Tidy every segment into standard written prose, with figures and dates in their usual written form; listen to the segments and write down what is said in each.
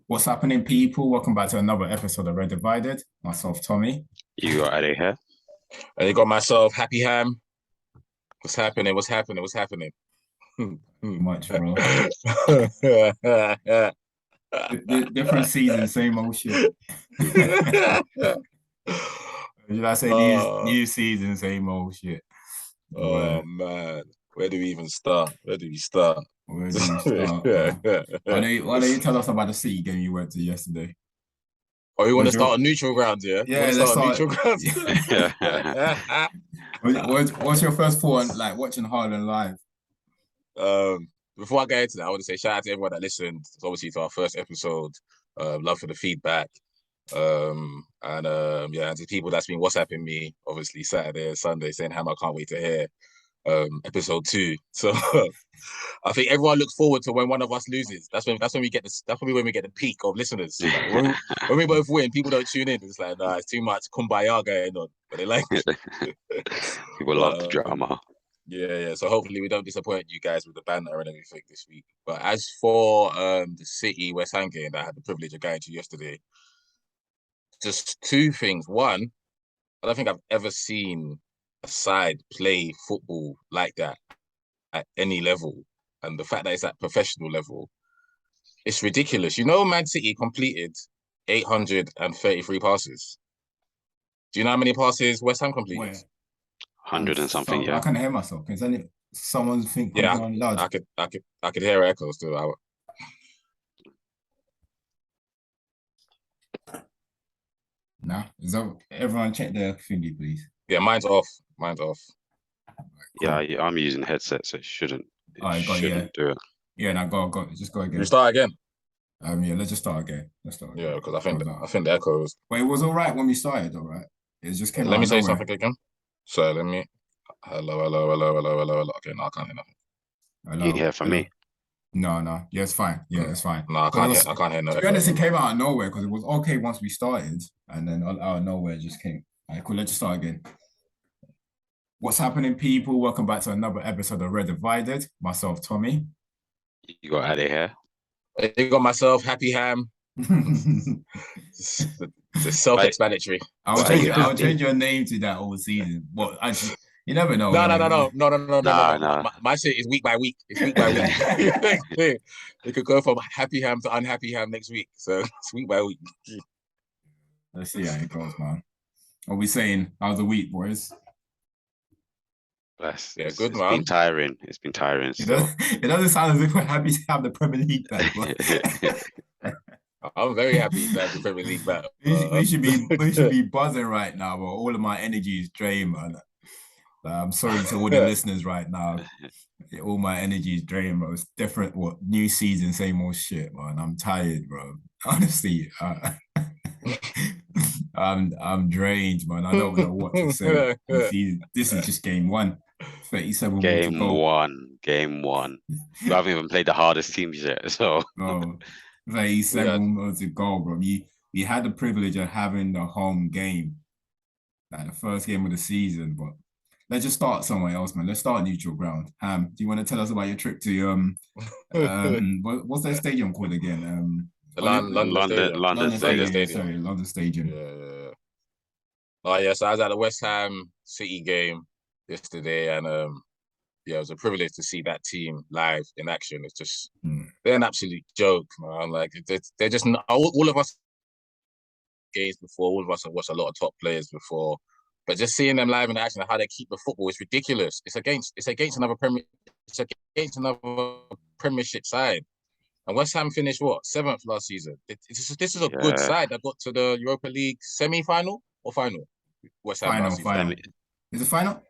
What's happening, people? Welcome back to another episode of Red Divided. Myself, Tommy. You got Ade here. And you got myself, Happy Ham. What's happening? What's happening? What's happening? Much, bro. Different season, same old shit. Should I say new season, same old shit? Oh man, where do we even start? Where do we start? Why don't you tell us about the City game you went to yesterday? Oh, you want to start on neutral ground, yeah? Yeah, let's start on neutral ground. What's your first thought on watching Haaland live? Before I get into that, I want to say shout out to everyone that listened. Obviously, to our first episode. Love for the feedback. And to people that's been WhatsApping me, obviously Saturday and Sunday, saying how I can't wait to hear episode 2. So I think everyone looks forward to when one of us loses. That's when we get this. That's when we get the peak of listeners. Like, when we both win, people don't tune in. It's like, nah, it's too much kumbaya going on. But they like it. People love the drama. Yeah. So hopefully we don't disappoint you guys with the banter and everything this week. But as for the City West Ham game that I had the privilege of going to yesterday, just two things. One, I don't think I've ever seen a side play football like that at any level. And the fact that it's at professional level, it's ridiculous. You know, Man City completed 833 passes. Do you know how many passes West Ham completed? Wait. 100 and something, yeah. I can't hear myself. Can someone think loud? I could hear echoes still. Nah, everyone check their thingy, please. Yeah, mine's off. Yeah, I'm using headset, so it shouldn't do it. Yeah, now go. Just go again. You start again? Yeah, let's just start again. Yeah, because I think the echoes. But it was all right when we started, all right? It just came out. Let me say something again. So let me. Hello. Okay, no, I can't hear nothing. Hello. You can hear from me. No. Yeah, it's fine. Yeah, it's fine. No, I can't hear no. To be honest, it came out of nowhere because it was okay once we started, and then out of nowhere it just came. All right, cool. Let's just start again. What's happening, people? Welcome back to another episode of Red Divided. Myself, Tommy. You got Ade here. You got myself, Happy Ham. It's self-explanatory. I'll change your name to that all season. Well, actually, you never know. No. My shit is week by week. It's week by week. It could go from Happy Ham to Unhappy Ham next week. So it's week by week. Let's see how it goes, man. Are we saying how's the week, boys? Bless. Yeah, good, It's man. been tiring. It's been tiring. It doesn't sound as if we're happy to have the Premier League back. I'm very happy to have the Premier League back. We should be buzzing right now, but all of my energy is drained, man. I'm sorry to all the listeners right now. All my energy is drained, bro. It's different. New season, same old shit, man. I'm tired, bro. Honestly, I'm drained, man. I don't know what to say. This is just game one. 37 Game one. We haven't even played the hardest teams yet, so. Bro, 37 more to go, bro. We had the privilege of having the home game, like the first game of the season, but let's just start somewhere else, man. Let's start neutral ground. Ham, do you want to tell us about your trip to what's that stadium called again? London Stadium. Sorry, London Stadium. Yeah. Oh yeah, so I was at the West Ham City game yesterday, and it was a privilege to see that team live in action. It's just they're an absolute joke, man. Like they're just not, all of us games before. All of us have watched a lot of top players before, but just seeing them live in action and how they keep the football is ridiculous. It's against another Premiership side. And West Ham finished 7th last season. This is a good side that got to the Europa League semi-final or final. West Ham final. Is it final?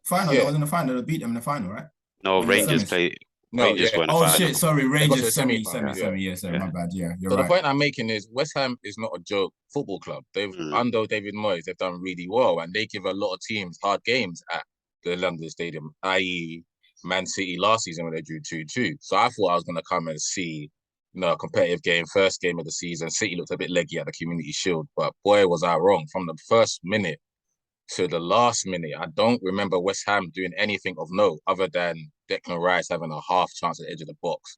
Final. Yeah. That was in the final. They beat them in the final, right? No, Rangers played. Rangers were in the final. Oh shit! Sorry, Rangers semi. Yeah, sorry, my bad. Yeah, you're right. So the point I'm making is West Ham is not a joke football club. They've under David Moyes, they've done really well, and they give a lot of teams hard games at the London Stadium, i.e. Man City last season when they drew 2-2. So I thought I was going to come and see, a competitive game, first game of the season. City looked a bit leggy at the Community Shield, but boy, was I wrong. From the first minute to the last minute, I don't remember West Ham doing anything of note other than Declan Rice having a half chance at the edge of the box.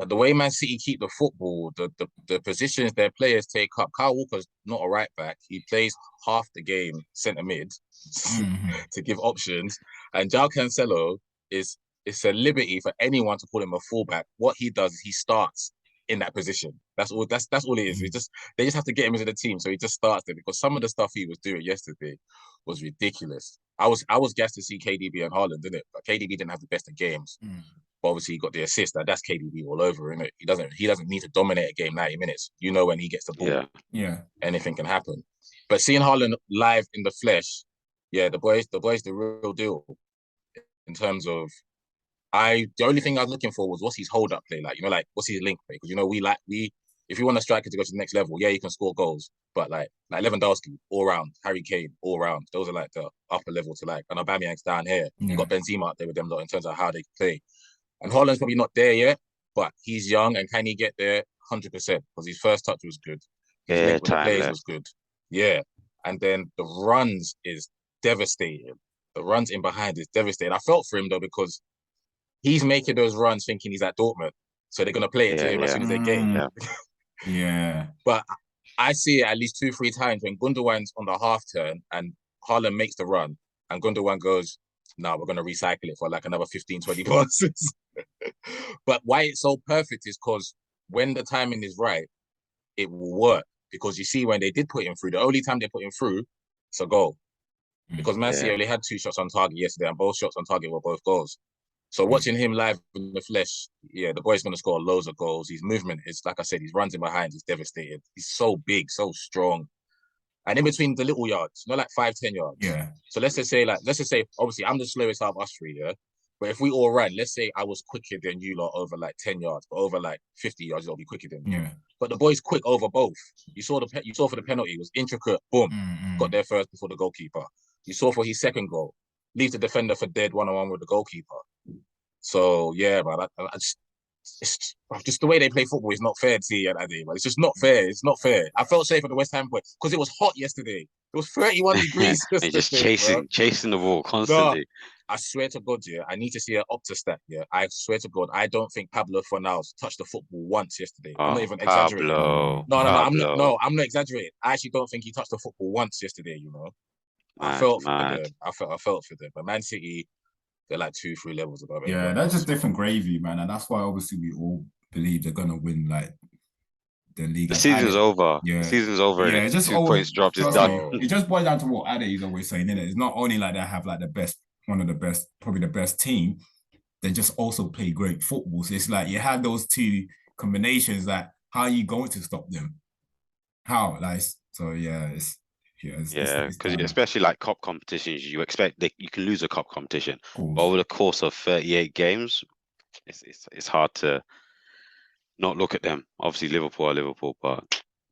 But the way Man City keep the football, the positions their players take up. Kyle Walker's not a right back. He plays half the game centre mid to give options. And João Cancelo it's a liberty for anyone to call him a fullback. What he does is he starts in that position. That's all it is. They just have to get him into the team. So he just starts there because some of the stuff he was doing yesterday was ridiculous. I was gassed to see KDB and Haaland, didn't it? But KDB didn't have the best of games. But obviously he got the assist. That's KDB all over, innit? He doesn't need to dominate a game 90 minutes. You know when he gets the ball, anything can happen. But seeing Haaland live in the flesh, the boy's the real deal. In terms of the only thing I was looking for was what's his hold up play like, like what's his link play? Because if you want a striker to go to the next level, you can score goals. But like Lewandowski, all round, Harry Kane, all round. Those are like the upper level to like, and Aubameyang's down here. You got Benzema up there with them lot in terms of how they play. And Haaland's probably not there yet, but he's young and can he get there 100%? Because his first touch was good. His link with the players was good. Yeah. And then the runs is devastating. The runs in behind is devastating. I felt for him though, because he's making those runs thinking he's at Dortmund. So they're going to play it to him as soon as they get him. Yeah. But I see it at least 2-3 times when Gundogan's on the half turn and Haaland makes the run and Gundogan goes, no, we're going to recycle it for like another 15-20 passes. But why it's so perfect is because when the timing is right, it will work. Because you see when they did put him through, the only time they put him through, it's a goal. Because Man City only had 2 shots on target yesterday and both shots on target were both goals. So watching him live in the flesh, the boy's going to score loads of goals. His movement is, like I said, his runs in behind is devastating. He's so big, so strong. And in between the little yards, not like 5-10 yards. Yeah. So let's just say, obviously I'm the slowest out of us three, But if we all ran, let's say I was quicker than you lot over like 10 yards, but over like 50 yards, you'll be quicker than me. Yeah. But the boy's quick over both. You saw for the penalty, it was intricate, boom, got there first before the goalkeeper. You saw for his second goal, leave the defender for dead one-on-one with the goalkeeper. So yeah, man, it's just the way they play football is not fair to see at day, man. It's just not fair. It's not fair. I felt safe at the West Ham point because it was hot yesterday. It was 31 degrees. And just chasing the ball constantly. No, I swear to God, I need to see an Opta stat. I swear to God, I don't think Pablo Fornals touched the football once yesterday. I'm not even exaggerating. No, I'm not exaggerating. I actually don't think he touched the football once yesterday. I felt for them. I felt for them. But Man City, they're like 2-3 levels above it. Yeah, that's just different gravy, man. And that's why obviously we all believe they're gonna win like the league. The season's over. Yeah. The season's over. Yeah, it's just 2 points dropped, it's done. It just boils down to what Ade is always saying, innit? It's not only like they have like one of the best, probably the best team, they just also play great football. So it's like you have those 2 combinations, like how are you going to stop them? How? Like, so it's because especially like cup competitions, you expect that you can lose a cup competition, but over the course of 38 games, it's hard to not look at them. Obviously, Liverpool are Liverpool, but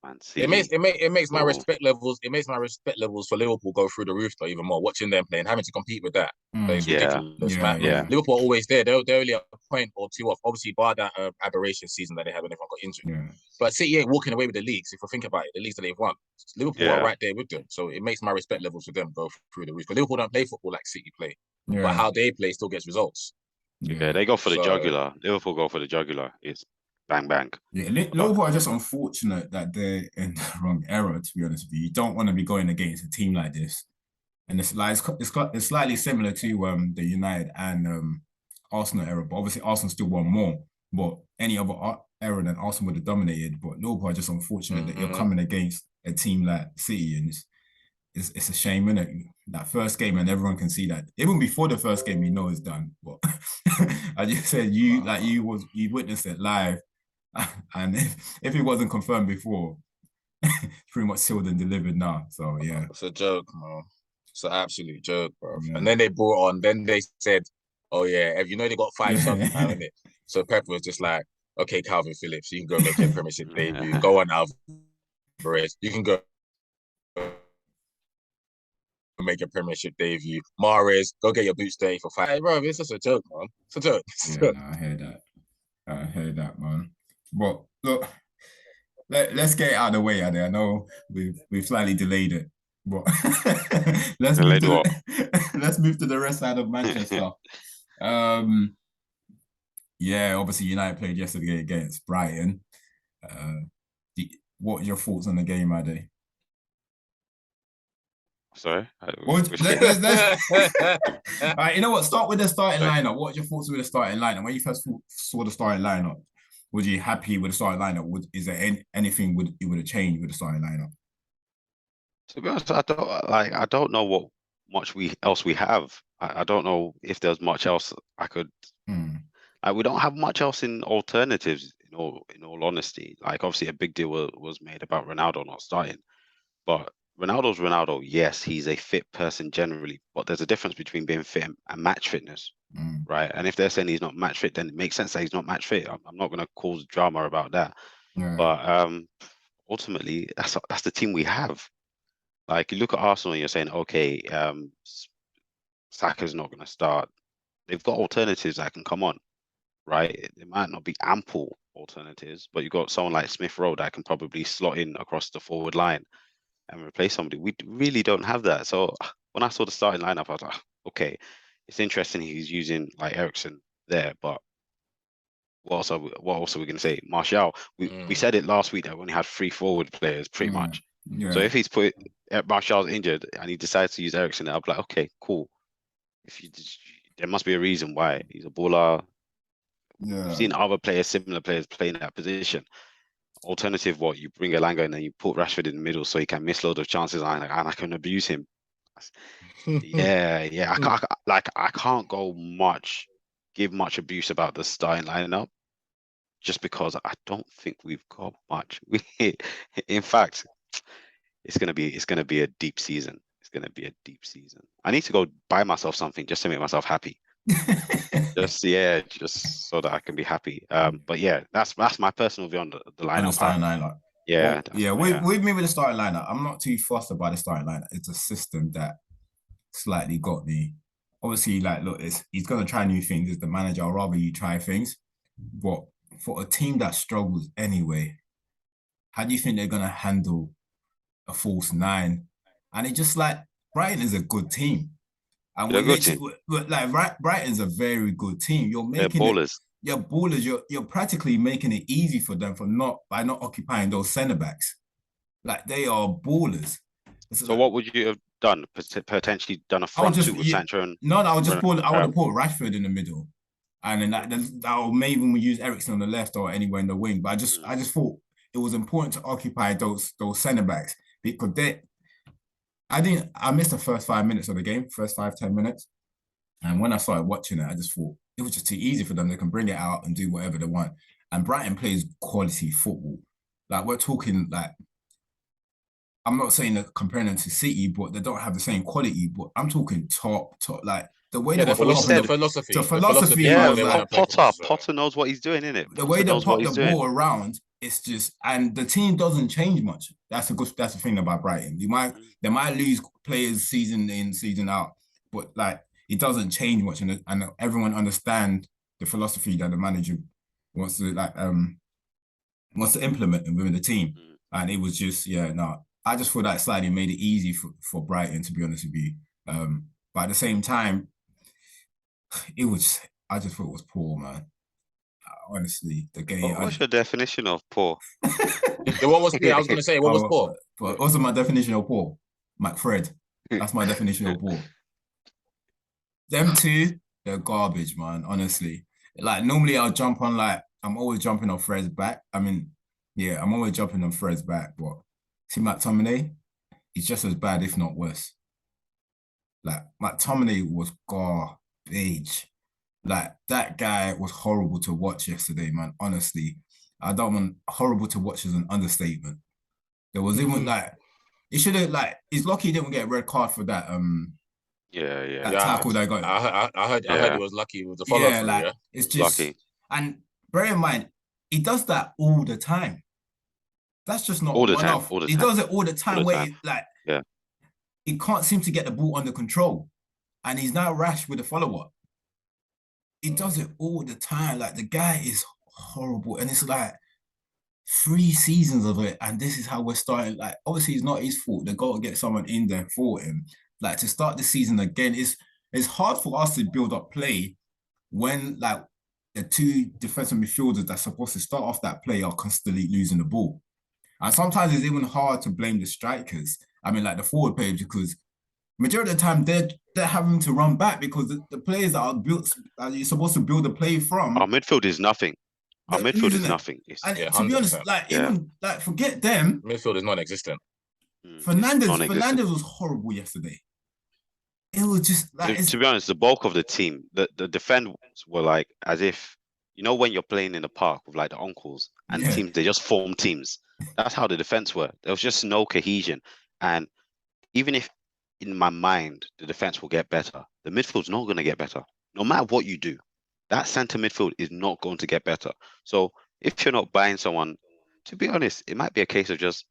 Man City, it makes my respect levels. It makes my respect levels for Liverpool go through the roof though, even more. Watching them play and having to compete with that, it's ridiculous, man. Yeah. Liverpool are always there. They're only a point or 2 off. Obviously, bar that aberration season that they had when everyone got injured. Yeah. But City ain't walking away with the leagues. If I think about it, the leagues that they've won, Liverpool are right there with them. So it makes my respect levels for them go through the roof. But Liverpool don't play football like City play. Yeah. But how they play still gets results. Yeah, they go for the jugular. Liverpool go for the jugular. It's bang, bang. Yeah, Liverpool are just unfortunate that they're in the wrong era, to be honest with you. You don't want to be going against a team like this. And it's slightly similar to the United and Arsenal era, but obviously Arsenal still won more. But any other era than Arsenal would have dominated. But Liverpool are just unfortunate that you're coming against a team like City, and it's a shame, isn't it? That first game, and everyone can see that. Even before the first game, it's done. But I just said you witnessed it live. And if it wasn't confirmed before, pretty much sealed and delivered now. So yeah, it's a joke, man. It's an absolute joke, bro. Yeah. And then they said, "Oh yeah, they got 5 subs now, innit?" So Pep was just like, "Okay, Calvin Phillips, you can go make your Premiership debut. Go on, Alvarez, you can go make your Premiership debut. Mahrez, go get your boots dirty for 5." Hey, bro, it's just a joke, man. It's a joke. I hear that, man. But look, let's get it out of the way, Ade. I know we've slightly delayed it, but let's move to the rest side of Manchester. Yeah, obviously United played yesterday against Brighton. What are your thoughts on the game, Ade? Sorry, All right, you know what? Start with the starting Sorry. lineup. What are your thoughts with the starting lineup? When you first saw the starting lineup, was you happy with the starting lineup? Is there anything you would have changed with the starting lineup? To be honest, I don't know what much else we have. I don't know if there's much else I could. We don't have much else in alternatives. In all honesty, like obviously a big deal was made about Ronaldo not starting, but Ronaldo's Ronaldo. Yes, he's a fit person generally, but there's a difference between being fit and match fitness, right? And if they're saying he's not match fit, then it makes sense that he's not match fit. I'm not going to cause drama about that. Yeah. But ultimately, that's the team we have. Like you look at Arsenal, and you're saying, okay, Saka's not going to start. They've got alternatives that can come on, right? It might not be ample alternatives, but you've got someone like Smith Rowe that can probably slot in across the forward line and replace somebody. We really don't have that. So when I saw the starting lineup, I was like, okay, it's interesting he's using like Eriksen there, but what else are we going to say? Martial. We said it last week that we only had 3 forward players, pretty much. Yeah. So if he's put Martial's injured and he decides to use Eriksen, I'll be like, okay, cool. There must be a reason why he's a baller. Yeah. We've seen other players, similar players, playing that position. Alternative, what you bring Elanga and then you put Rashford in the middle so he can miss loads of chances and I can abuse him. Yeah. I can't give much abuse about the starting lineup, just because I don't think we've got much. In fact, it's gonna be a deep season. It's gonna be a deep season. I need to go buy myself something just to make myself happy. just so that I can be happy. But yeah, that's my personal view on the lineup. On the starting lineup. Yeah, with me with the starting lineup, I'm not too fussed about the starting lineup. It's a system that slightly got me. Obviously, like, look, he's gonna try new things as the manager. I'd rather you try things, but for a team that struggles anyway, how do you think they're gonna handle a false 9? And it just like Brighton is a good team. And Brighton's a very good team. They're ballers. You're ballers. You're practically making it easy for them by not occupying those centre backs. Like, they are ballers. So what would you have done? Potentially done a front two with Sancho and I would have put Rashford in the middle, and then that maybe we use Eriksen on the left or anywhere in the wing. But I just thought it was important to occupy those centre backs, because I missed the first 5 minutes of the game, first 5-10 minutes. And when I started watching it, I just thought it was just too easy for them. They can bring it out and do whatever they want. And Brighton plays quality football. Like, we're talking, like, I'm not saying that comparing them to City, but they don't have the same quality. But I'm talking top, like the way the philosophy. Yeah, Potter knows what he's doing, innit? The way they pop the ball around, it's just, and the team doesn't change much. That's the thing about Brighton. They might lose players season in, season out, but like, it doesn't change much, and everyone understand the philosophy that the manager wants to implement within the team. And it was just, I just thought that slightly made it easy for Brighton, to be honest with you. But at the same time, I just thought it was poor, man. Honestly, the game. What's your definition of poor? What was I was going to say, what was poor? But also my definition of poor, McFred. That's my definition of poor. Them two, they're garbage, man. Honestly, like, normally I'll jump on, like, I'm always jumping on Fred's back. I mean, yeah, I'm always jumping on Fred's back, but see, McTominay, he's just as bad, if not worse. Like, McTominay was garbage. Like, that guy was horrible to watch yesterday, man. Honestly, horrible to watch as an understatement. There was even like, he should have, like, he's lucky he didn't get a red card for that. That tackle that got. I heard he was lucky with the follow-through. It's just lucky. And bear in mind, he does that all the time. That's just not all the time. He does it all the time. He can't seem to get the ball under control, and he's now rash with the follow-up. He does it all the time. Like, the guy is horrible, and it's like 3 seasons of it, and this is how we're starting. Like, obviously, it's not his fault. They got to get someone in there for him. Like, to start the season again, it's hard for us to build up play when, like, the two defensive midfielders that's supposed to start off that play are constantly losing the ball. And sometimes it's even hard to blame the strikers. I mean, like the forward players, because majority of the time they're having to run back because the players that are built, you're supposed to build a play from. Our midfield is nothing. Our midfield is nothing. And to be honest, like even like forget them. Midfield is non-existent. Fernandes was horrible yesterday. It was just like to be honest, the bulk of the team, the defenders were like as if when you're playing in the park with like the uncles and teams, they just form teams. That's how the defense were. There was just no cohesion. And even if in my mind the defense will get better, the midfield's not going to get better. No matter what you do, that centre midfield is not going to get better. So if you're not buying someone, to be honest, it might be a case of just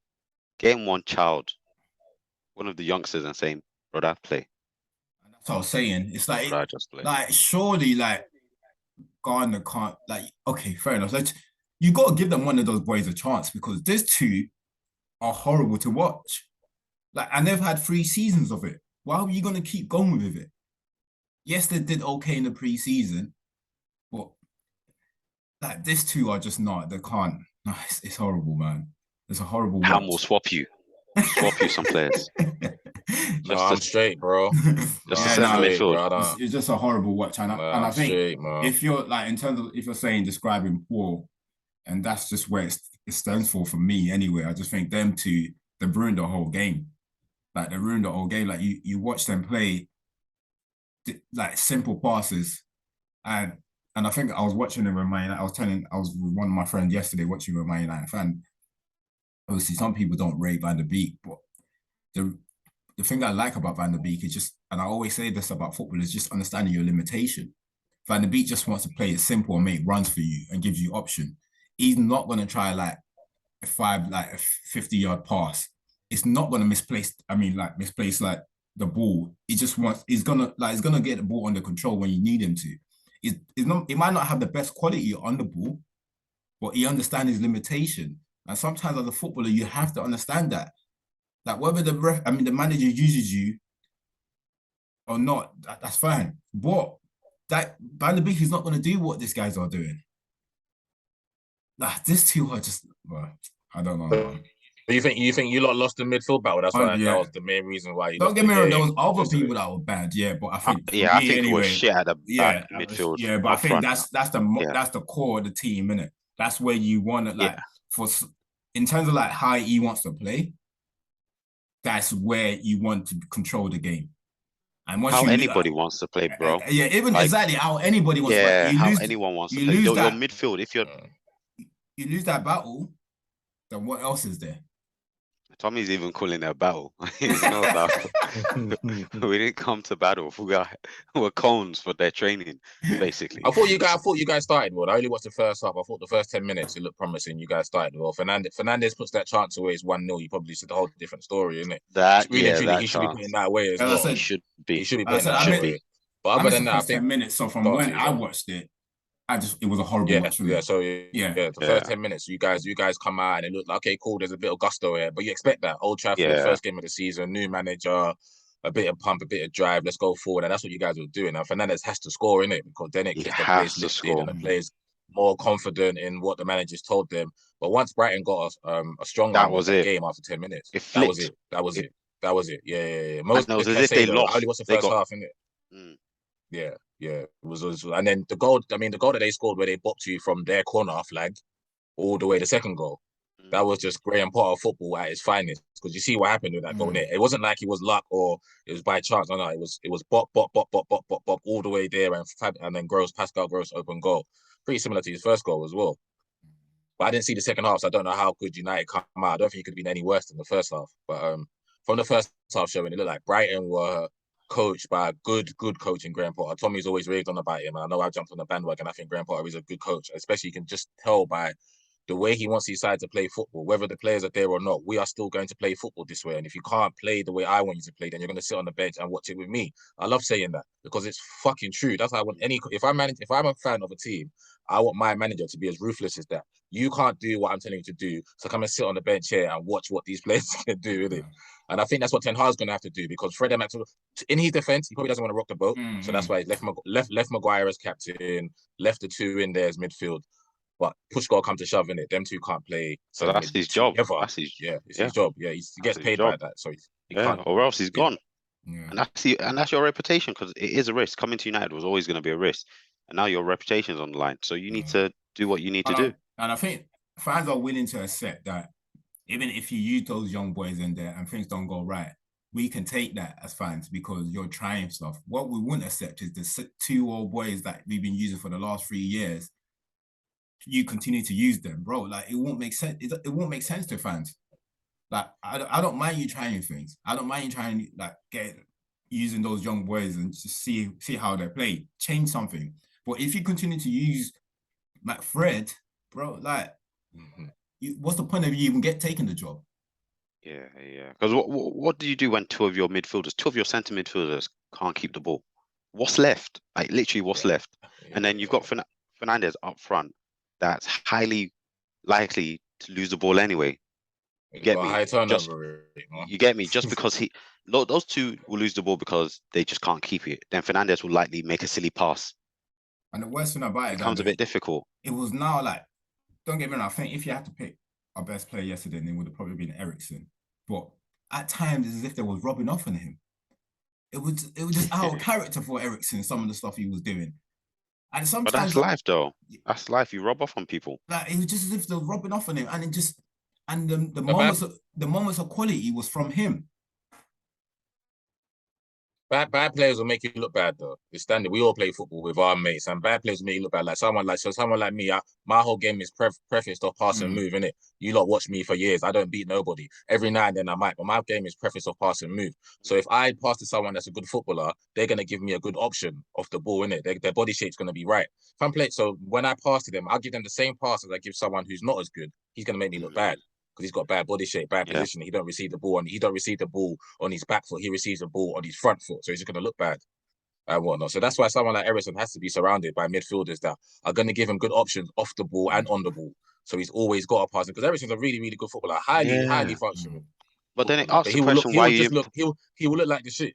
getting one of the youngsters, and saying, brother, play. And that's what I was saying. It's like, surely, like, Garner can't, like, okay, fair enough. Like, you got to give them one of those boys a chance, because these two are horrible to watch. Like, and they've had 3 seasons of it. Why are you going to keep going with it? Yes, they did okay in the pre-season, but like, these two are just not. They can't. No, it's horrible, man. It's a horrible watch. Ham will swap you some players. I'm straight, bro. It's just a horrible watch, and I think if you're like, in terms of, if you're saying describing poor, and that's just where it stands for me anyway. I just think them two, they ruined the whole game. Like, they ruined the whole game. Like, you watch them play like simple passes, and I think I was watching them with I was with one of my friends yesterday watching with Man United fan. Obviously, some people don't rate Van der Beek, but the thing I like about Van der Beek is just, and I always say this about football, is just understanding your limitation. Van der Beek just wants to play it simple and make runs for you and gives you option. He's not going to try like a 50-yard pass. It's not going to misplace like the ball. He's gonna get the ball under control when you need him to. He might not have the best quality on the ball, but he understands his limitation. And sometimes as a footballer, you have to understand that whether the manager uses you or not, that's fine. But that Van der Beek is not going to do what these guys are doing. This two are just, I don't know. Man. You think you lot lost the midfield battle? That's why that was the main reason why you. Don't get me wrong. There was other people that were bad, but I think I think it was shit at the back midfield. Yeah, but I think that's the core of the team, innit? That's where you want to in terms of like how he wants to play. That's where you want to control the game. And once anybody wants to play, bro. Exactly how anybody wants to play. How anyone wants to play. Your midfield, if you lose that battle, then what else is there? Tommy's even calling it a battle. We didn't come to battle. We're cones for their training, basically. I thought you guys started well. I only watched the first half. I thought the first 10 minutes it looked promising. You guys started well. Fernandes puts that chance away. It's 1-0. You probably said a whole different story, isn't it? He should be putting that away as well. He should be. He should be putting that away. But other than that, I think 10 minutes. So from when I watched it, it was a horrible match. The first 10 minutes, you guys come out and it looked like, okay, cool, there's a bit of gusto here, but you expect that. Old Trafford, the first game of the season, new manager, a bit of pump, a bit of drive, let's go forward, and that's what you guys were doing. And Fernandes has to score, innit? Because then it gets the players lifted and the players more confident in what the managers told them. But once Brighton got a strong game after 10 minutes, that was it. Yeah. Most as if they lost. I only watched the first half, innit? Yeah. It was, and then the goal that they scored where they bopped you from their corner flag all the way, the second goal, that was just Graham Potter football at its finest, because you see what happened with that goal there. It wasn't like it was luck or it was by chance. No, it was bop all the way there, and then Pascal Gross open goal. Pretty similar to his first goal as well. But I didn't see the second half, so I don't know how good United come out. I don't think it could have been any worse than the first half. But from the first half showing, it looked like Brighton were coached by a good coach in Graham Potter. Tommy's always raved on about him, and I know I jumped on the bandwagon. I think Graham Potter is a good coach, especially you can just tell by the way he wants his side to play football, whether the players are there or not, we are still going to play football this way. And if you can't play the way I want you to play, then you're going to sit on the bench and watch it with me. I love saying that because it's fucking true. That's how I want if I'm a fan of a team, I want my manager to be as ruthless as that. You can't do what I'm telling you to do, so come and sit on the bench here and watch what these players can do, innit? And I think that's what Ten Hag's going to have to do because Fred, in his defense, he probably doesn't want to rock the boat. So that's why he left Maguire as captain, left the two in there as midfield. But push goal come to shove in it. Them two can't play. So that's his job. That's his, his job. Yeah, he gets paid by that. So he can't. Or else he's gone. Yeah. And that's your reputation because it is a risk. Coming to United was always going to be a risk. And now your reputation's on the line. So you need to do what you need to do. And I think fans are willing to accept that even if you use those young boys in there and things don't go right, we can take that as fans because you're trying stuff. What we wouldn't accept is the 2 old boys that we've been using for the last 3 years. You continue to use them, bro. Like it won't make sense. It won't make sense to fans. Like I don't mind you trying things. I don't mind you trying like using those young boys and just see how they play. Change something. But if you continue to use McFred, bro, like what's the point of you even taking the job? Yeah. Because what do you do when 2 of your centre midfielders can't keep the ball? What's left? Like literally, what's left? And then you've got Fernandes up front. That's highly likely to lose the ball anyway. You get me? You get me? Just because those 2 will lose the ball because they just can't keep it. Then Fernandes will likely make a silly pass. And the worst thing about it becomes a bit difficult. It was now like, don't get me wrong, I think if you had to pick our best player yesterday, then it would have probably been Eriksen. But at times, it's as if they was rubbing off on him. It was just out of character for Eriksen, some of the stuff he was doing. And sometimes, but that's life, though. That's life. You rub off on people. Like it was just as if they're rubbing off on him, and the moments of quality was from him. Bad players will make you look bad, though. It's standard. We all play football with our mates, and bad players will make you look bad. Like someone like me, my whole game is prefaced off pass and move, innit? You lot watch me for years. I don't beat nobody. Every now and then I might, but my game is prefaced off pass and move. So if I pass to someone that's a good footballer, they're gonna give me a good option off the ball, innit? Their body shape's gonna be right. If I'm playing, so when I pass to them, I'll give them the same pass as I give someone who's not as good. He's gonna make me look bad. Because he's got bad body shape, bad position. He don't receive the ball on his back foot. He receives the ball on his front foot, so he's just going to look bad and whatnot. So that's why someone like Eriksen has to be surrounded by midfielders that are going to give him good options off the ball and on the ball. So he's always got a pass because Eriksen's a really, really good footballer, highly functional. But then it asks the question why he will look like the shit.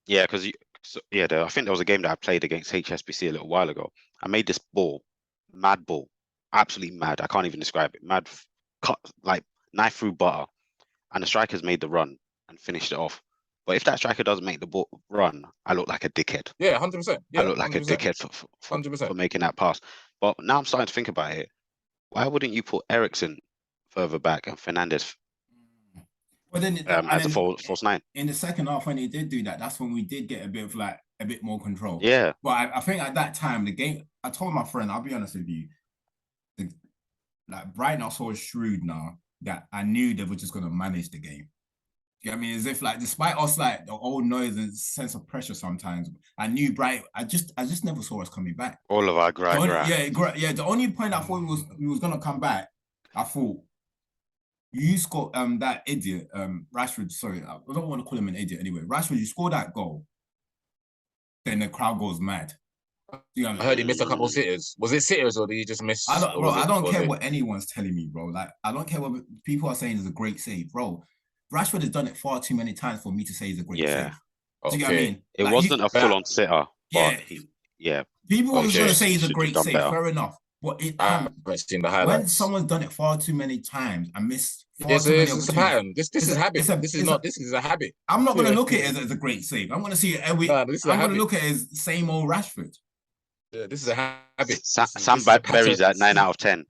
Yeah, because I think there was a game that I played against HSBC a little while ago. I made this mad ball, absolutely mad. I can't even describe it. Mad, cut like knife through butter, and the striker's made the run and finished it off. But if that striker doesn't make the ball run, I look like a dickhead. Yeah, 100%. Yeah, I look like 100%. A dickhead for making that pass. But now I'm starting to think about it. Why wouldn't you put Eriksen further back and Fernandes as a false 9? In the second half, when he did do that, that's when we did get a bit more control. Yeah. But I think at that time, the game, I told my friend, I'll be honest with you, Brighton are so shrewd now that I knew they were just going to manage the game. You know what I mean? As if despite us the old noise and sense of pressure sometimes, I knew Brighton. I just never saw us coming back. All of our grind. Yeah. The only point I thought we was going to come back, I thought you scored that idiot Rashford. Sorry, I don't want to call him an idiot anyway. Rashford, you scored that goal, then the crowd goes mad. You know, I heard he missed a couple of sitters. Was it sitters or did he just miss? I don't care what anyone's telling me, bro. Like, I don't care what people are saying is a great save, bro. Rashford has done it far too many times for me to say it's a great save. Do you get what I mean? It wasn't a full-on sitter. People are going to say he's a great save. Better. Fair enough. But I haven't seen the highlights. When someone's done it far too many times and missed it's a pattern. This is a habit. This is a habit. I'm not going to look at it as a great save. I'm going to see it every. I'm going to look at it as same old Rashford. Yeah, this is a habit. Sam buries that 9 out of 10.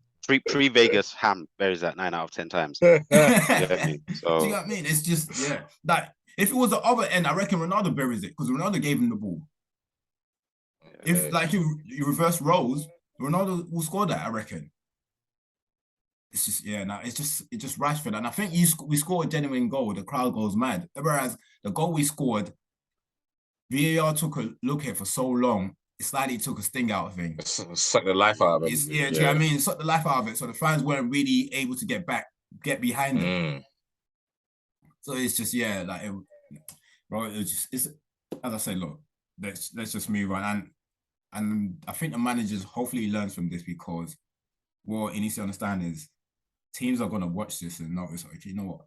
Pre-Vegas Ham buries that 9 out of 10 times. Do you know what I mean? It's just like if it was the other end, I reckon Ronaldo buries it because Ronaldo gave him the ball. If you reverse roles, Ronaldo will score that, I reckon. It's just it's just Rashford, and I think we scored a genuine goal. The crowd goes mad. Whereas the goal we scored, VAR took a look at it for so long. slightly took a sting out of things. Suck the life out of it. Do you know what I mean? Suck the life out of it. So the fans weren't really able to get behind them. So it's just bro. It's as I said, look, let's just move on. And I think the managers hopefully learns from this, because what he needs to understand is teams are gonna watch this and notice, okay, you know what?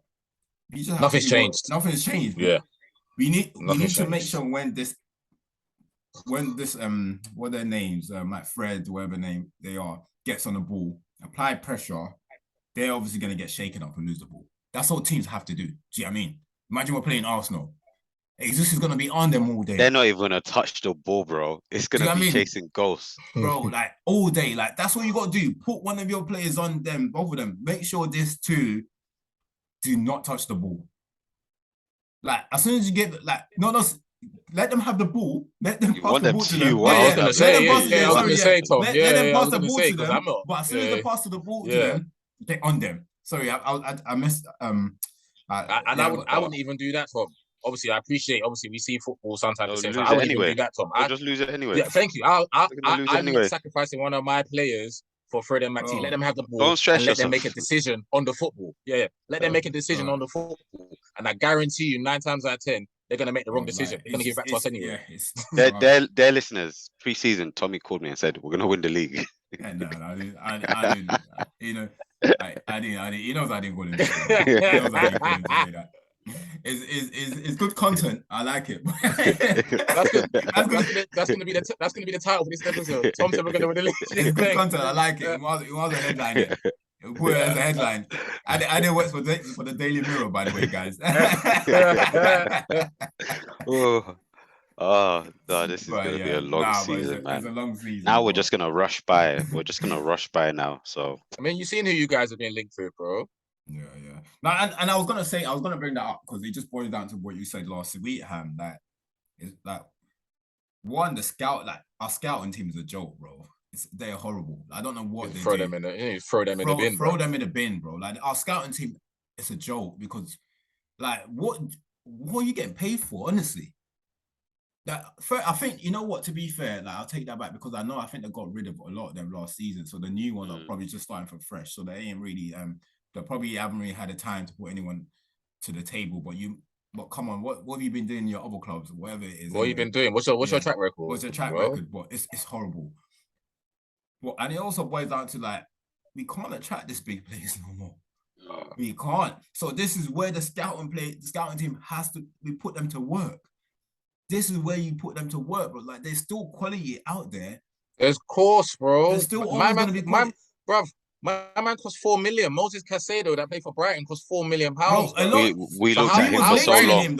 Nothing's changed. Nothing's changed. Yeah. We need to make sure when this what are their names, McFred, whatever name they are, gets on the ball, apply pressure, they're obviously gonna get shaken up and lose the ball. That's all teams have to do. Do you know what I mean? Imagine we're playing Arsenal. Jesus is gonna be on them all day. They're not even gonna touch the ball, bro. It's gonna be chasing ghosts, bro. Like all day. Like that's what you gotta do. Put one of your players on them, both of them. Make sure these two do not touch the ball. Like as soon as you get let them have the ball. Let them pass the ball to them. I was gonna say, Tom. Let them pass the ball to them. But as soon as they pass the ball to them, they're on them. Sorry, I missed. I wouldn't even do that, Tom. Obviously, I appreciate. Obviously, we see football sometimes. I wouldn't even do that, Tom. I'll just lose it anyway. Yeah, thank you. I'm sacrificing one of my players for Fred and Maxi. Let them have the ball. Don't stress and let them make a decision on the football. Yeah. Let them make a decision on the football. And I guarantee you, 9 times out of 10, they're going to make the wrong decision. They're going to give it back to us anyway. Their listeners, pre-season, Tommy called me and said, we're going to win the league. No, I didn't. You know, I didn't. He knows I didn't call him. He knows I didn't call him to say that. It's good content. I like it. That's gonna be the title for this episode. Tom said we're gonna win the league. It's good content. I like it. It was a headline. It put it as a headline. I didn't work for the Daily Mirror, by the way, guys. No, this is gonna be a long season, man. It's a long season. Now we're just gonna rush by. We're just gonna rush by now. So I mean, you've seen who you guys have been linked to, bro. Yeah. Now, and I was gonna bring that up because it just boils down to what you said last week, Ham. That is like one, our scouting team is a joke, bro. They're horrible. I don't know what they throw do. them in the bin. Throw them in the bin, bro. Like our scouting team, it's a joke because, like, what are you getting paid for? Honestly, I think, you know what? To be fair, like I'll take that back because I think they got rid of a lot of them last season, so the new ones are probably just starting from fresh. So they ain't really they probably haven't really had the time to put anyone to the table. But come on, what have you been doing in your other clubs, whatever it is? What have you been doing? What's your track record? What's your track record? But it's horrible. Well, and it also boils down to like we can't attract this big players no more. We can't. So this is where the scouting team has to. We put them to work. This is where you put them to work, bro. Like there's still quality out there. There's course, bro. There's still always going to be quality. My man cost 4 million. Moses Caicedo that played for Brighton cost 4 million pounds. We looked at him for so long.